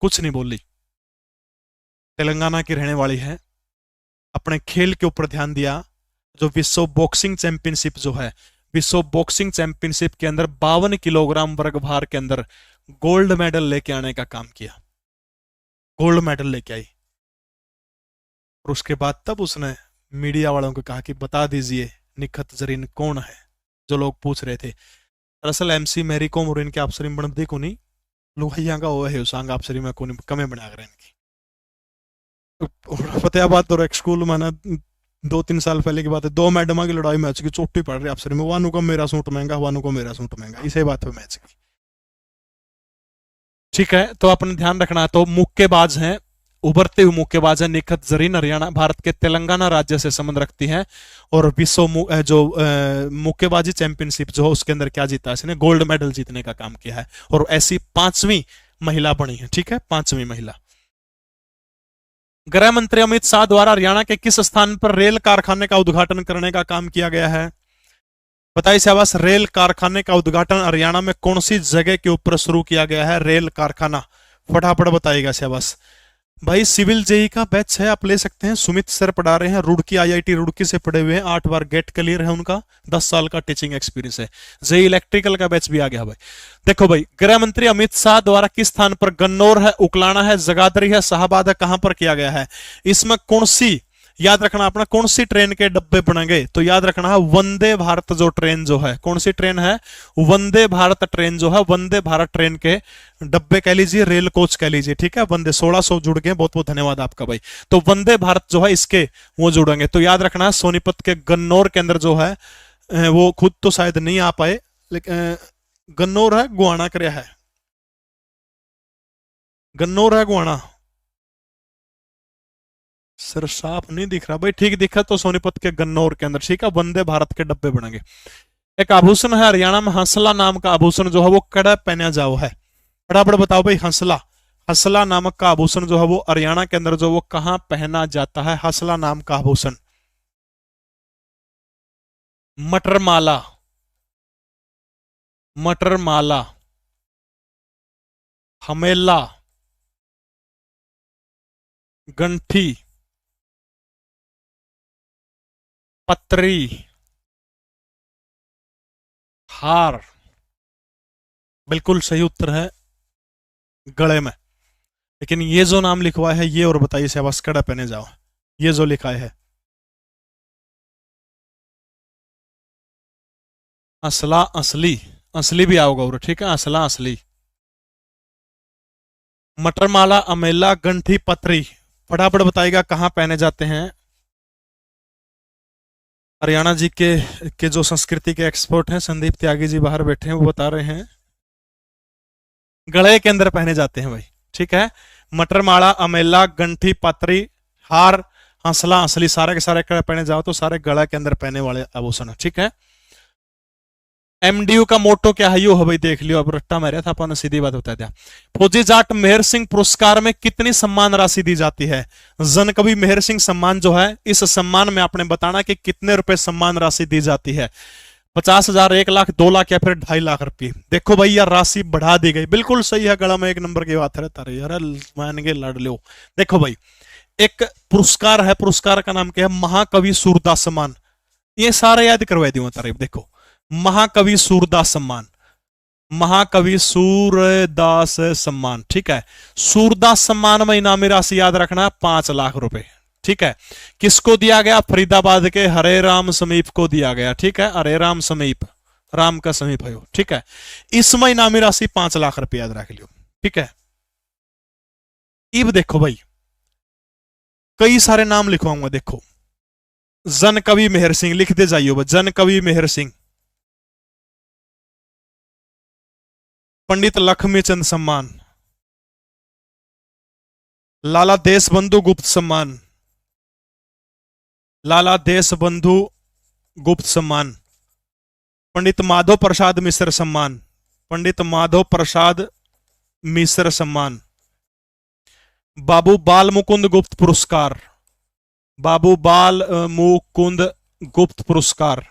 कुछ नहीं बोली। तेलंगाना की रहने वाली है, अपने खेल के ऊपर ध्यान दिया। जो विश्व बॉक्सिंग चैंपियनशिप जो है, विश्व बॉक्सिंग चैंपियनशिप के अंदर 52 किलोग्राम वर्ग भार के अंदर गोल्ड मेडल लेके आने का काम किया, गोल्ड मेडल लेके आई। और उसके बाद तब उसने मीडिया वालों को कहा कि बता दीजिए निखत जरीन कौन है, जो लोग पूछ रहे थे। दरअसल एमसी मैरी कॉम और इनके अफसरी बनती को नहीं, लुहाइया का वो है उसांग अफसरी में कोनी कमे बना कर इनकी। फतेहाबाद और एक स्कूल में ना 2-3 साल पहले की बात है, 2 मैडमा की लड़ाई मैच की, चोटी पड़ रही अफसर में, वानू को मेरा सूट महंगा, वानू को मेरा सूट महंगा, इसे बात पे मैच की, ठीक है। तो अपने ध्यान रखना। तो मुक्केबाज हैं, उभरते हुए मुक्केबाज है निखत जरीन, हरियाणा भारत के तेलंगाना राज्य से संबंध रखती है। और विश्व जो मुक्केबाजी चैंपियनशिप जो है उसके अंदर क्या जीता है इसने? गोल्ड मेडल जीतने का काम किया है, और ऐसी 5वीं महिला बनी है, ठीक है, 5वीं महिला। गृह मंत्री अमित शाह द्वारा हरियाणा के किस स्थान पर रेल कारखाने का उद्घाटन करने का काम किया गया है? बताइए शाबाश। रेल कारखाने का उद्घाटन हरियाणा में कौन सी जगह के ऊपर शुरू किया गया है? रेल कारखाना, फटाफट बताइएगा शाबाश। भाई सिविल जेई का बैच है, आप ले सकते हैं, सुमित सर पढ़ा रहे हैं, रुड़की आईआईटी रुड़की से पढ़े हुए हैं, 8 बार गेट क्लियर है उनका, 10 साल का टीचिंग एक्सपीरियंस है। जेई इलेक्ट्रिकल का बैच भी आ गया भाई। देखो भाई, गृह मंत्री अमित शाह द्वारा किस स्थान पर, गन्नौर है, उकलाना है, जगाधरी है, शाहबाद है, कहां पर किया गया है? इसमें कौन सी, याद रखना अपना, कौन सी ट्रेन के डब्बे बनेंगे? तो याद रखना है वंदे भारत जो ट्रेन जो है, कौन सी ट्रेन है? वंदे भारत ट्रेन जो है, वंदे भारत ट्रेन के डब्बे कह लीजिए, रेल कोच कह लीजिए, ठीक है। वंदे 1600 जुड़ गए, बहुत बहुत धन्यवाद आपका भाई। तो वंदे भारत जो है इसके वो जुड़ेंगे। तो याद रखना है सोनीपत के गन्नौर के अंदर जो है, वो खुद तो शायद नहीं आ पाए, लेकिन गन्नौर है, गुआना कर है, गन्नौर है, गुआना सर साफ नहीं दिख रहा भाई, ठीक दिखा तो सोनीपत के गन्नौर के अंदर, ठीक है। वंदे भारत के डब्बे बनेंगे। एक आभूषण है हरियाणा में, हंसला नाम का आभूषण जो है वो कड़ा पहना जाओ है, फटाफट बताओ भाई। हंसला, हंसला नामक का आभूषण जो है वो हरियाणा के अंदर जो वो कहां पहना जाता है? हंसला नाम का आभूषण। मटरमाला, मटरमाला, हमेला, गंठी, पत्री, हार। बिल्कुल सही उत्तर है गले में। लेकिन ये जो नाम लिखवा है ये और बताइए शाबाश, कड़ा पहने जाओ, ये जो लिखा है असला, असली, असली भी आओगे और ठीक है, असला असली। मटरमाला, अमेला, गंठी पत्री, फटाफट बताइएगा कहाँ पहने जाते हैं। हरियाणा जी के जो संस्कृति के एक्सपर्ट हैं संदीप त्यागी जी बाहर बैठे हैं, वो बता रहे हैं गले के अंदर पहने जाते हैं भाई, ठीक है। मटरमाला, अमेला, गंठी पत्री, हार, हंसला, हंसली, सारे के सारे पहने जाओ तो सारे गला के अंदर पहने वाले आभूषण है, ठीक है। एमडीयू का मोटो क्या है, यो है भाई, देख लियो, अब रट्टा मारा था अपन, सीधी बात बता दिया। फौजी जाट मेहर सिंह पुरस्कार में कितनी सम्मान राशि दी जाती है? जन कवि मेहर सिंह सम्मान जो है, इस सम्मान में आपने बताना कि कितने रुपए सम्मान राशि दी जाती है। 50,000, 1 लाख, 2 लाख या फिर 2.5 लाख रुपए। देखो भाई यार, राशि बढ़ा दी गई, बिल्कुल सही है, गला में 1 नंबर की बात रहता रही यार, मान के लड़ लो। देखो भाई, एक पुरस्कार है, पुरस्कार का नाम क्या है? महाकवि सूरदास सम्मान। ये सारे याद करवा दूंगा तारीफ। देखो, महाकवि सूरदास सम्मान, महाकवि सूरदास सम्मान, ठीक है। सूरदास सम्मान में इनामी राशि याद रखना 5 लाख रुपए, ठीक है। किसको दिया गया? फरीदाबाद के हरे राम समीप को दिया गया, ठीक है। हरे राम समीप, राम का समीप है, ठीक है। इसमें इनामी राशि 5 लाख रुपए याद रख लियो, ठीक है। इब देखो भाई, कई सारे नाम लिखवाऊंगा। देखो, जन कवि मेहर सिंह लिखते जाइए, जन कवि मेहर सिंह। पंडित लक्ष्मीचंद सम्मान, लाला देशबंधु गुप्त सम्मान, लाला देशबंधु गुप्त सम्मान, पंडित माधव प्रसाद मिश्र सम्मान, पंडित माधव प्रसाद मिश्र सम्मान, बाबू बाल मुकुंद गुप्त पुरस्कार, बाबू बाल मुकुंद गुप्त पुरस्कार,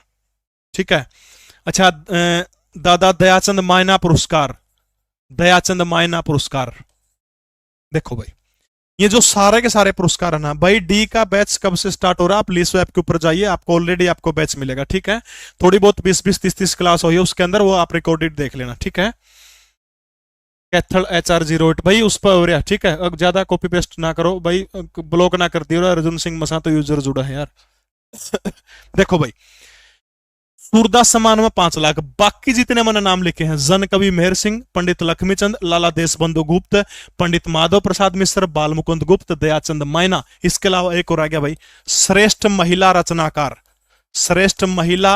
ठीक है। अच्छा, दादा दयाचंद मायना पुरस्कार, दयाचंद मायना पुरस्कार। देखो भाई, ये जो सारे के सारे पुरस्कार है ना भाई, डी का बैच कब से स्टार्ट हो रहा है? आप लीसो ऐप के ऊपर जाइए, आपको ऑलरेडी आपको बैच मिलेगा, ठीक है। थोड़ी बहुत 20-20, 30-30 क्लास हुई है उसके अंदर, वो आप रिकॉर्डेड देख लेना, ठीक है। कैथल HR08 भाई, उस पर हो रहा, ठीक है। अब ज्यादा कॉपी पेस्ट ना करो भाई, ब्लॉक ना कर दियो, अर्जुन सिंह मसा तो यूजर जुड़ा है यार। देखो भाई, सूरदास सम्मान में 5 लाख, बाकी जितने मैंने नाम लिखे हैं, जन कवि मेहर सिंह, पंडित लक्ष्मीचंद, लाला देशबंधु गुप्त, पंडित माधव प्रसाद मिश्र, बाल मुकुंद गुप्त, दयाचंद मायना। इसके अलावा एक और आ गया भाई, श्रेष्ठ महिला रचनाकार, श्रेष्ठ महिला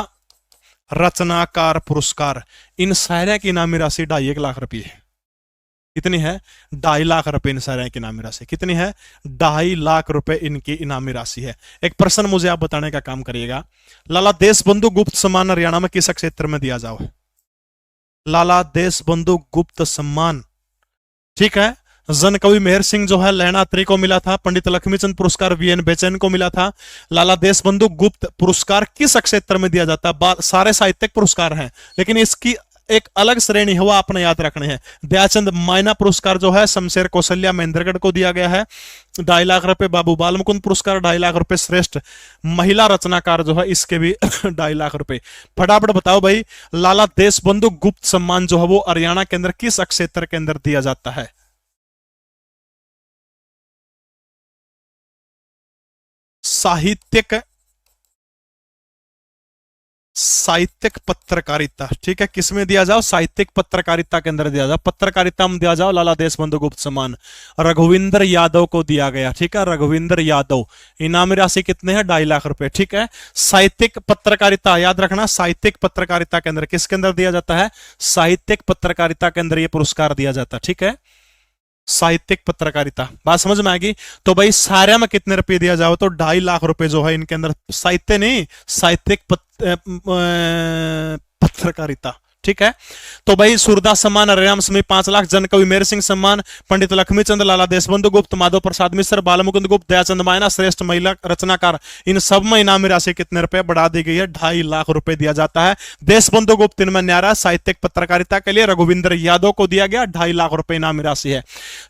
रचनाकार पुरस्कार। इन सारे की इनामी राशि 2.5 लाख रुपये है। कितनी है? 2.5 लाख रुपए इन सारे की इनामी राशि कितनी है? 2.5 लाख रुपए इनकी इनामी राशि है। एक प्रश्न मुझे आप बताने का काम करिएगा, लाला देशबंधु गुप्त सम्मान हरियाणा में किस क्षेत्र में दिया जाओ? लाला देशबंधु गुप्त सम्मान, ठीक है। जन कवि मेहर सिंह जो है लहणात्री को मिला था, पंडित लक्ष्मीचंद पुरस्कार VN बेचैन को मिला था। लाला देशबंधु गुप्त पुरस्कार किस क्षेत्र में दिया जाता है? सारे साहित्यिक पुरस्कार हैं, लेकिन इसकी एक अलग श्रेणी है, वो आपने याद रखने हैं। दयाचंद मायना पुरस्कार जो है शमशेर कौशल्या महेंद्रगढ़ को दिया गया है, 2.5 लाख रुपए। बाबू बाल मुकुंद पुरस्कार 2.5 लाख रुपए। श्रेष्ठ महिला रचनाकार जो है, इसके भी 2.5 लाख रुपए। फटाफट बताओ भाई, लाला देशबंधु गुप्त सम्मान जो है वो हरियाणा के अंदर किस क्षेत्र के अंदर दिया जाता है? साहित्यिक, साहित्यिक पत्रकारिता, ठीक है। किसमें दिया जाओ? साहित्यिक पत्रकारिता के अंदर दिया जाओ, पत्रकारिता में दिया जाओ लाला देशबंधु गुप्त सम्मान। रघुविंदर यादव को दिया गया, ठीक है, रघुविंदर यादव। इनामी राशि कितने हैं? 2.5 लाख रुपए, ठीक है। साहित्यिक पत्रकारिता याद रखना, साहित्यिक पत्रकारिता के अंदर किसके अंदर दिया जाता है? साहित्यिक पत्रकारिता के अंदर यह पुरस्कार दिया जाता है, ठीक है। साहित्यिक पत्रकारिता, बात समझ में आएगी? तो भाई सारे में कितने रुपए दिया जाओ? तो 2.5 लाख रुपए जो है इनके अंदर, साहित्य नहीं, साहित्यिक पत्रकारिता, ठीक है। तो भाई सूरदास सम्मान हरिराम समीप 5 लाख, जन कवि मेहर सिंह सम्मान, पंडित लक्ष्मीचंद, लाला देशबंधु गुप्त, माधव प्रसाद मिश्र, बाल मुकुंद गुप्त, दयाचंद मायना, श्रेष्ठ महिला रचनाकार, इन सब में इनामी राशि कितने रुपए बढ़ा दी गई है? 2.5 लाख रुपए दिया जाता है। देशबंधु गुप्त इनमें न्यारा, साहित्यिक पत्रकारिता के लिए रघुविंदर यादव को दिया गया, 2.5 लाख रुपए इनामी राशि है।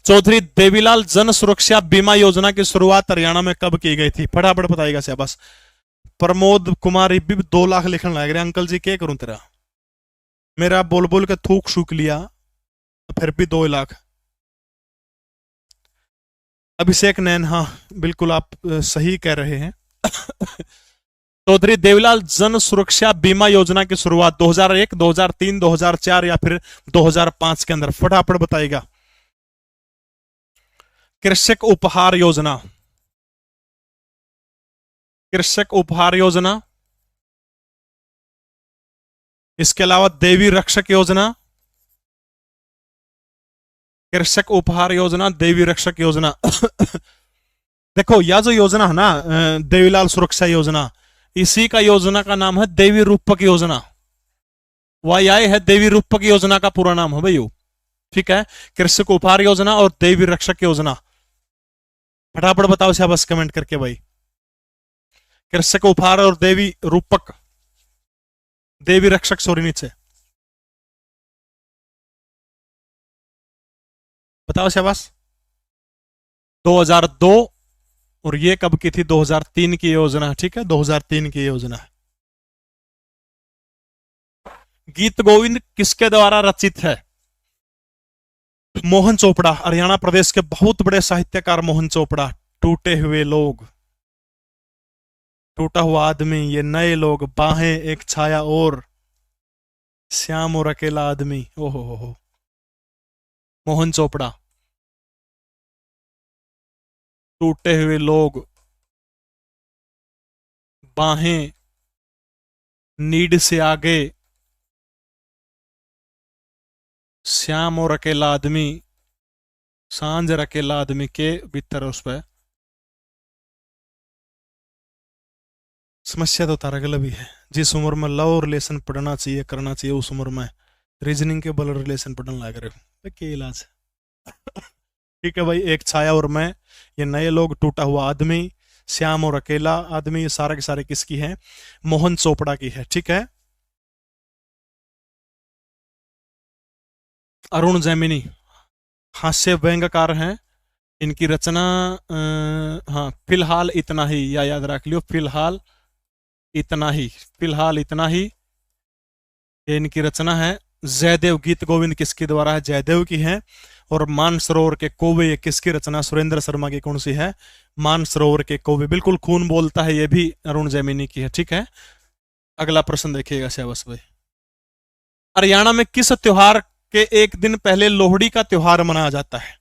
चौधरी देवीलाल जन सुरक्षा बीमा योजना की शुरुआत हरियाणा में कब की गई थी? फटाफट बताइएगा शाबाश। प्रमोद कुमार भी 2 लाख लिखने लग रहे, अंकल जी क्या करूं तेरा, मेरा बोल बोल के थूक सूख लिया, फिर भी 2 लाख। अभिषेक नैन, हाँ बिल्कुल आप सही कह रहे हैं। चौधरी देवीलाल जन सुरक्षा बीमा योजना की शुरुआत 2001, 2003, 2004 या फिर 2005 के अंदर? फटाफट बताइएगा। कृषक उपहार योजना, कृषक उपहार योजना, इसके अलावा देवी रक्षक योजना, कृषक उपहार योजना, देवी रक्षक योजना। देखो यह जो योजना है ना, देवीलाल सुरक्षा योजना, इसी का योजना का नाम है देवी रूपक योजना। YI है देवी रूपक योजना का पूरा नाम है भाई। ठीक है, कृषक उपहार योजना और देवी रक्षक योजना। फटाफट बताओ शाबाश कमेंट करके भाई। कृषक उपहार और देवी रूपक, देवी रक्षक, सॉरी नीचे बताओ शाबाश। 2002 और ये कब की थी? 2003 की योजना। ठीक है, 2003 की योजना है। गीत गोविंद किसके द्वारा रचित है? मोहन चोपड़ा, हरियाणा प्रदेश के बहुत बड़े साहित्यकार मोहन चोपड़ा। टूटे हुए लोग, टूटा हुआ आदमी, ये नए लोग, बाहें, एक छाया और, श्याम और अकेला आदमी। ओहो हो, मोहन चोपड़ा। टूटे हुए लोग, बाहें, नीड से आगे, श्याम और अकेला आदमी, सांझ और अकेला आदमी के भीतर उस पर समस्या तो तारा गलत भी है। जिस उम्र में लव रिलेशन पढ़ना चाहिए, करना चाहिए, उस उम्र में रीजनिंग के बल रिलेशन पढ़ने लग रहे हो, क्या इलाज है? ठीक है भाई, एक छाया और मैं, ये नए लोग, टूटा हुआ आदमी, श्याम और अकेला आदमी, ये सारे के सारे किसकी है? मोहन चोपड़ा की है। ठीक है, अरुण जैमिनी हास्य व्यंग्यकार हैं। इनकी रचना हाँ, फिलहाल इतना ही, या याद रख लियो, फिलहाल इतना ही, फिलहाल इतना ही, ये इनकी रचना है। जयदेव, गीत गोविंद किसके द्वारा है? जयदेव की है। और मानसरोवर के कोवे, ये किसकी रचना? सुरेंद्र शर्मा की। कौन सी है? मानसरोवर के कोवे। बिल्कुल खून बोलता है, ये भी अरुण जैमिनी की है। ठीक है, अगला प्रश्न देखिएगा शाबाश भाई। हरियाणा में किस त्योहार के एक दिन पहले लोहड़ी का त्योहार मनाया जाता है?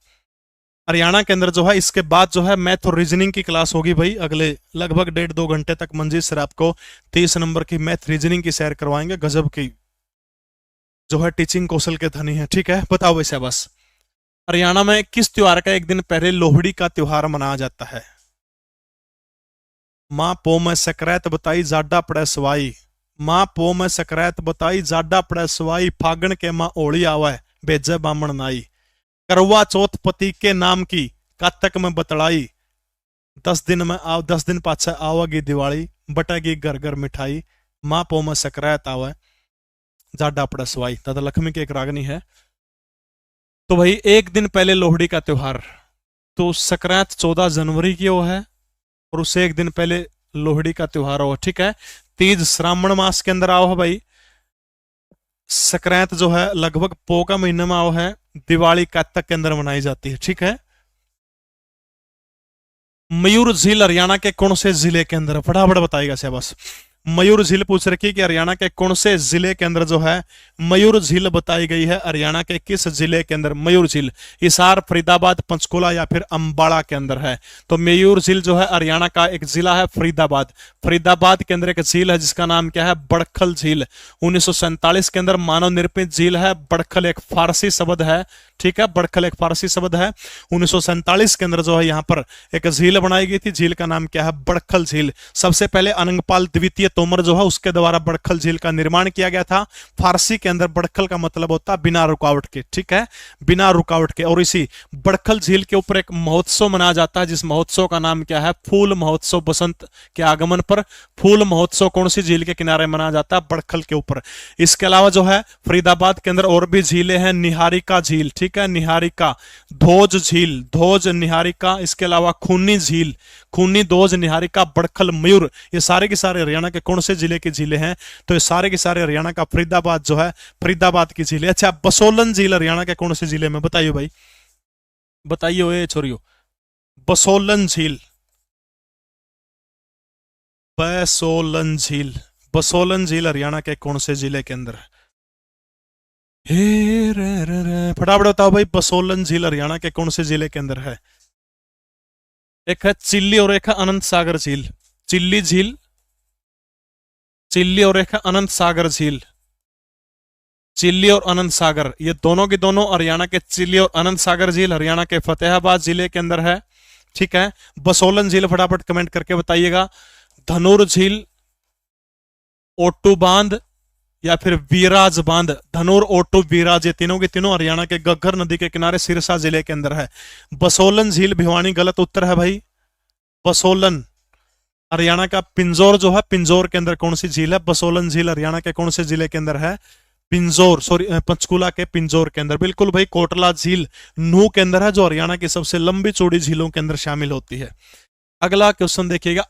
हरियाणा के अंदर जो है, इसके बाद जो है मैथ और रीजनिंग की क्लास होगी भाई। अगले लगभग 1.5-2 घंटे तक मंजीत सर आपको 30 नंबर की मैथ रीजनिंग की सैर करवाएंगे। गजब की जो है टीचिंग कौशल के धनी है। ठीक है, बताओ वैसे बस, हरियाणा में किस त्योहार का एक दिन पहले लोहड़ी का त्योहार मनाया जाता है? माँ पो में सकरैत बताई जाडा पड़े सवाई, माँ पो में सकरैत बताई जाडा पड़े सवाई, फागण के माँ होली आवे भेजे बामण नाई, करवा चौथ पति के नाम की कातक में बतड़ाई, 10 दिन पाछे आवेगी दिवाली, बटेगी घर घर मिठाई, माँ पो में सकरैत आवे जाडा पड़े सवाई। दादा लक्ष्मी की एक रागनी है। तो भाई एक दिन पहले लोहड़ी का त्योहार, तो सकरैत 14 जनवरी की वो है, और उससे एक दिन पहले लोहड़ी का त्योहार हो। ठीक है, तीज श्रावण मास के अंदर आओ है भाई। संक्रांत जो है लगभग पो का महीने में आओ है। दिवाली कातक के अंदर मनाई जाती है। ठीक है, मयूर झील हरियाणा के कौन से जिले के अंदर? फटाफट बताइएगा शाबाश। मयूर झील पूछ रखी है कि हरियाणा के कौन से जिले के अंदर जो है मयूर झील बताई गई है? हरियाणा के किस जिले के अंदर मयूर झील? हिसार, फरीदाबाद, पंचकुला या फिर अंबाला के अंदर है? तो मयूर झील जो है हरियाणा का एक जिला है, फरीदाबाद। फरीदाबाद के अंदर एक झील है जिसका नाम क्या है? बड़खल झील। 1947 के अंदर मानव निर्मित झील है। बड़खल एक फारसी शब्द है। ठीक है, बड़खल एक फारसी शब्द है। 1947 के अंदर जो है यहाँ पर एक झील बनाई गई थी। झील का नाम क्या है? बड़खल झील। सबसे पहले अनंगपाल द्वितीय तोमर जो है उसके द्वारा बड़खल झील का निर्माण किया गया था। फारसी के अंदर बड़खल का मतलब होता है बिना रुकावट के। ठीक है, बिना रुकावट के। और इसी बड़खल झील के ऊपर एक महोत्सव मनाया जाता है, जिस महोत्सव का नाम क्या है? फूल महोत्सव। बसंत के आगमन पर फूल महोत्सव कौन सी झील के किनारे मनाया जाता है? बड़खल के ऊपर। इसके अलावा जो है फरीदाबाद के अंदर और भी झीलें हैं। निहारिका झील, ठीक है, निहारिका, धोज झील, धोज, निहारिका। इसके अलावा खूनी झील, खूनी, धोज, निहारिका, बड़खल, मयूर, ये सारे के सारे हरियाणा के कौन से जिले की झीलें हैं? तो ये सारे के सारे हरियाणा का फरीदाबाद जो है, फरीदाबाद की झील है। अच्छा, बसोलन झील हरियाणा के कौन से जिले में? बताइए भाई, बताइए छोरियो। बसोलन झील, बसोलन झील। बसोलन झील हरियाणा के कौन से जिले के अंदर है? हे रे फटाफट बताओ भाई, बसोलन झील हरियाणा के कौन से जिले के अंदर है? एक है चिल्ली और एक है अनंत सागर झील। चिल्ली झील, चिल्ली और एक है अनंत सागर झील। चिल्ली और अनंत सागर, ये दोनों के दोनों हरियाणा के। चिल्ली और अनंत सागर झील हरियाणा के फतेहाबाद जिले के अंदर है। ठीक है, बसोलन झील फटाफट कमेंट करके बताइएगा। धनुर झील, ओटू बांध या फिर वीराज बांध। धनुर, ओटू, वीराज, ये तीनों के तीनों हरियाणा के घग्गर नदी के किनारे सिरसा जिले के अंदर है। बसोलन झील भिवानी गलत उत्तर है भाई। बसोलन हरियाणा का। पिंजौर जो है, पिंजौर के अंदर कौन सी झील है? बसोलन झील हरियाणा के कौन से जिले के अंदर है? पिंजौर, सॉरी पंचकुला के पिंजौर के अंदर। बिल्कुल भाई। कोटला झील नूह के अंदर है, जो हरियाणा की सबसे लंबी चौड़ी झीलों के अंदर शामिल होती है। अगला क्वेश्चन देखिएगा,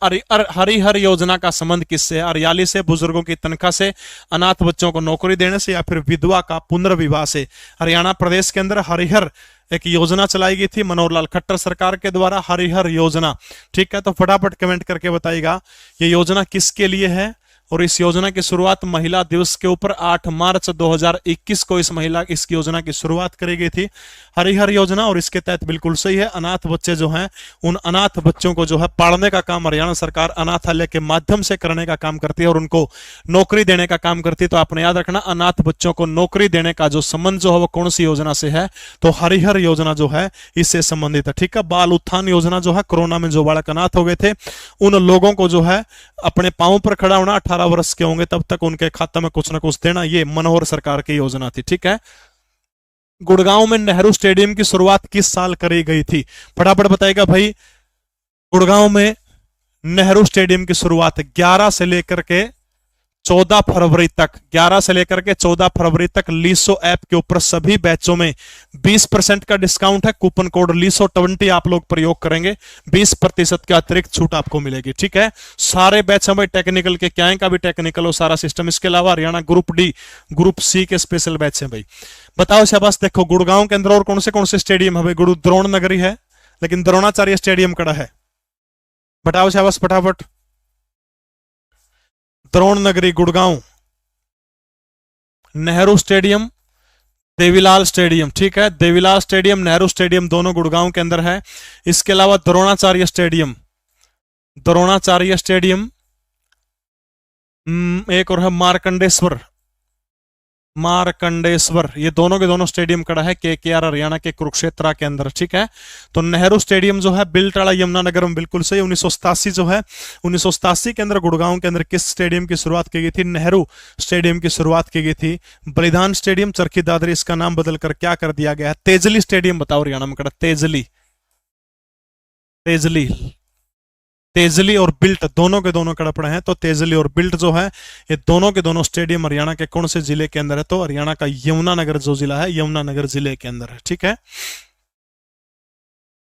हरिहर योजना का संबंध किससे है? हरियाली से, बुजुर्गों की तनख्वाह से, अनाथ बच्चों को नौकरी देने से, या फिर विधवा का पुनर्विवाह से? हरियाणा प्रदेश के अंदर हरिहर एक योजना चलाई गई थी मनोहर लाल खट्टर सरकार के द्वारा, हरिहर योजना। ठीक है, तो फटाफट कमेंट करके बताइएगा ये योजना किसके लिए है। और इस योजना की शुरुआत महिला दिवस के ऊपर 8 मार्च 2021 को इस योजना की शुरुआत करी गई थी, हरिहर योजना। और इसके तहत बिल्कुल सही है, अनाथ बच्चे जो हैं, उन अनाथ बच्चों को जो है पालने का काम हरियाणा सरकार अनाथालय के माध्यम से करने का काम करती है और उनको नौकरी देने का काम करती है। तो आपने याद रखना, अनाथ बच्चों को नौकरी देने का जो संबंध जो है वो कौन सी योजना से है? तो हरिहर योजना जो है इससे संबंधित है। ठीक है, बाल उत्थान योजना जो है, कोरोना में जो बालक अनाथ हो गए थे उन लोगों को जो है अपने पांवों पर खड़ा होना, 18 वर्ष के होंगे तब तक उनके खाते में कुछ ना कुछ देना, ये मनोहर सरकार की योजना थी। ठीक है, गुड़गांव में नेहरू स्टेडियम की शुरुआत किस साल करी गई थी? फटाफट बताइएगा भाई। गुड़गांव में नेहरू स्टेडियम की शुरुआत 11 से लेकर के 14 फरवरी तक, 11 से लेकर के 14 फरवरी तक लीसो ऐप के ऊपर सभी बैचों में 20% का डिस्काउंट है। कूपन कोड लीसो20 आप लोग प्रयोग करेंगे, 20% की अतिरिक्त छूट आपको मिलेगी। ठीक है, सारे बैच हमें टेक्निकल के, क्या का भी टेक्निकल हो सारा सिस्टम। इसके अलावा Haryana group D, group C के स्पेशल बैच हैं भाई। बताओ शाबाश। देखो गुड़गांव के अंदर और कौन से स्टेडियम है भाई? द्रोण नगरी है, लेकिन द्रोणाचार्य स्टेडियम कड़ा है। बताओ शाबाश फटाफट। द्रोण नगरी गुड़गांव, नेहरू स्टेडियम, देवीलाल स्टेडियम। ठीक है, देवीलाल स्टेडियम, नेहरू स्टेडियम दोनों गुड़गांव के अंदर है। इसके अलावा द्रोणाचार्य स्टेडियम, द्रोणाचार्य स्टेडियम, एक और है मार्कंडेश्वर, मार्कंडेश्वर, ये दोनों के दोनों स्टेडियम खड़ा है केकेआर हरियाणा के कुरुक्षेत्र के अंदर। ठीक है, तो नेहरू स्टेडियम जो है बिलटाड़ा यमुनानगर में, बिल्कुल सही। 1987 जो है, 1987 के अंदर गुड़गांव के अंदर किस स्टेडियम की शुरुआत की गई थी? नेहरू स्टेडियम की शुरुआत की गई थी। बलिदान स्टेडियम चरखी दादरी, इसका नाम बदलकर क्या कर दिया गया है? तेजली स्टेडियम। बताओ हरियाणा में खड़ा तेजली, तेजली, तेजली और बिल्ट दोनों के दोनों कड़ा पड़े हैं। तो तेजली और बिल्ट जो है ये दोनों के दोनों स्टेडियम हरियाणा के कौन से जिले के अंदर है? तो हरियाणा का यमुनानगर जो जिला है, यमुनानगर जिले के अंदर है। ठीक है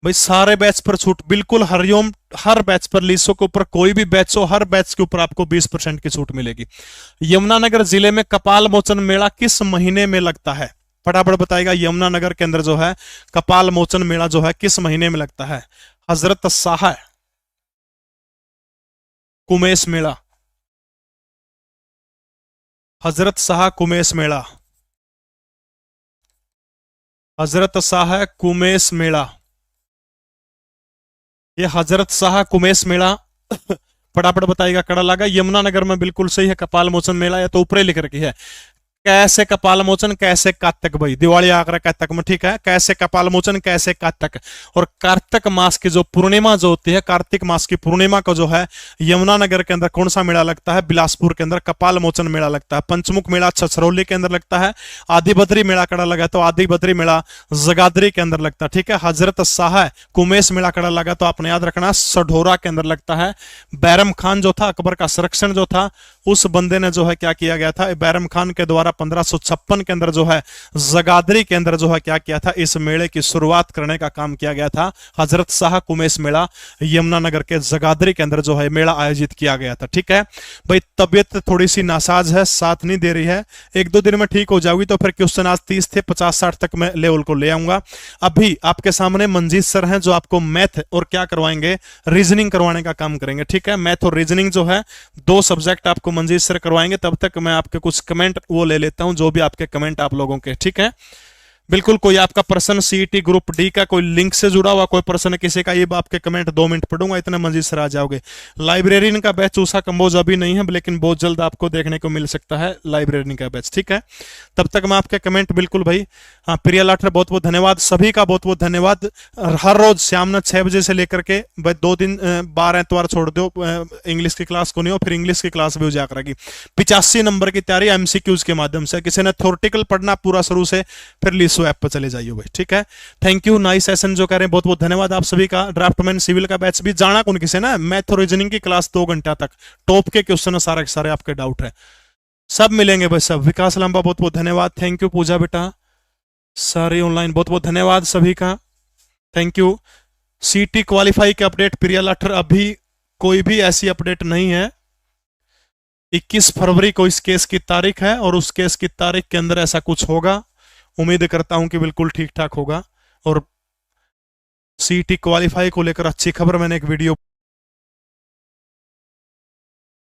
भाई, सारे बैच पर छूट बिल्कुल हरिओम, हर बैच पर लीसो के ऊपर कोई भी बैच हो, हर बैच के ऊपर आपको 20% की छूट मिलेगी। यमुनानगर जिले में कपाल मोचन मेला किस महीने में लगता है? फटाफट बताएगा। यमुनानगर के अंदर जो है कपाल मोचन मेला जो है किस महीने में लगता है? हजरत शाह कुमेश मेला, हजरत शाह कुमेश मेला, हजरत शाह कुमेश मेला, ये हजरत शाह कुमेश मेला। फटाफट बताइएगा। कड़ा लगा यमुनानगर में, बिल्कुल सही है। कपाल मोचन मेला या तो ऊपर लिख रखी है कैसे कपाल मोचन, कैसे कार्तिक भाई, दिवाली आकर कार्तिक में। ठीक है, कैसे कपाल मोचन, कैसे कार्तिक। और कार्तिक मास की जो पूर्णिमा जो होती है, कार्तिक मास की पूर्णिमा को जो है यमुनानगर के अंदर कौन सा मेला लगता है? बिलासपुर के अंदर कपाल मोचन मेला लगता है। पंचमुख मेला छछरौली के अंदर लगता है। आदि बद्री मेला कड़ा लगा तो आदि बद्री मेला जगाधरी के अंदर लगता है। ठीक है, हजरत शाह कुमेश मेला कड़ा लगा तो आपने याद रखना सढौरा के अंदर लगता है। बैरम खान जो था, अकबर का संरक्षण जो था, उस बंदे ने जो है क्या किया गया था? बैरम खान के द्वारा 1556 के अंदर जो है जगाधरी के अंदर जो है क्या किया था, इस मेले की शुरुआत करने का काम किया गया था। हजरत शाह कुमैस मेला यमुनानगर के जगाधरी के अंदर जो है मेला आयोजित किया गया था। ठीक है भाई, तबियत थोड़ी सी नासाज है, साथ नहीं दे रही है, 1-2 दिन में ठीक हो जाएगी तो फिर क्वेश्चन आज 30 थे, 50-60 तक मैं लेवल को ले आऊंगा। अभी आपके सामने मंजीत सर हैं जो आपको मैथ और क्या करवाएंगे, रीजनिंग करवाने का काम करेंगे। ठीक है, मैथ और रीजनिंग जो है 2 सब्जेक्ट आपको मंजीत सर करवाएंगे। तब तक मैं आपके कुछ कमेंट वो ले लेता हूं, जो भी आपके कमेंट आप लोगों के। ठीक है, बिल्कुल कोई आपका प्रश्न सीईटी ग्रुप डी का कोई लिंक से जुड़ा हुआ कोई प्रश्न किसी का, ये आपके कमेंट 2 मिनट पढ़ूंगा, इतने मंजीत सर आ जाओगे। लाइब्रेरियन का बैच उषा कंबोज अभी नहीं है, लेकिन बहुत जल्द आपको देखने को मिल सकता है लाइब्रेरियन का बैच। ठीक है, तब तक मैं आपके कमेंट बिल्कुल भाई। हाँ, प्रिया लाठर बहुत बहुत धन्यवाद, सभी का बहुत बहुत धन्यवाद। हर रोज शाम 6 बजे से लेकर के भाई 2 दिन बार एतवार छोड़ दो, इंग्लिश की क्लास को नहीं हो, फिर इंग्लिश की क्लास भी हो जाया करेगी। 85 नंबर की तैयारी एमसीक्यूज के माध्यम से, किसी ने थ्योरेटिकल पढ़ना पूरा शुरू से, फिर लीसो ऐप पर चले जाइए भाई। ठीक है, थैंक यू, नाइस सेशन जो कह रहे हैं, बहुत बहुत धन्यवाद आप सभी का। ड्राफ्टमैन सिविल का बैच भी जाना कौन किसी ना, मैथ और रीजनिंग की क्लास 2 घंटा तक, टॉप के क्वेश्चन सारे के सारे आपके डाउट है, सब मिलेंगे भाई सब। विकास लंबा बहुत बहुत धन्यवाद, थैंक यू। पूजा बेटा सारी ऑनलाइन बहुत बहुत धन्यवाद सभी का, थैंक यू। सीटी क्वालिफाई के अपडेट प्रिया लाठर, अभी कोई भी ऐसी अपडेट नहीं है। 21 फरवरी को इस केस की तारीख है और उस केस की तारीख के अंदर ऐसा कुछ होगा, उम्मीद करता हूं कि बिल्कुल ठीक ठाक होगा। और सीटी क्वालिफाई को लेकर अच्छी खबर मैंने एक वीडियो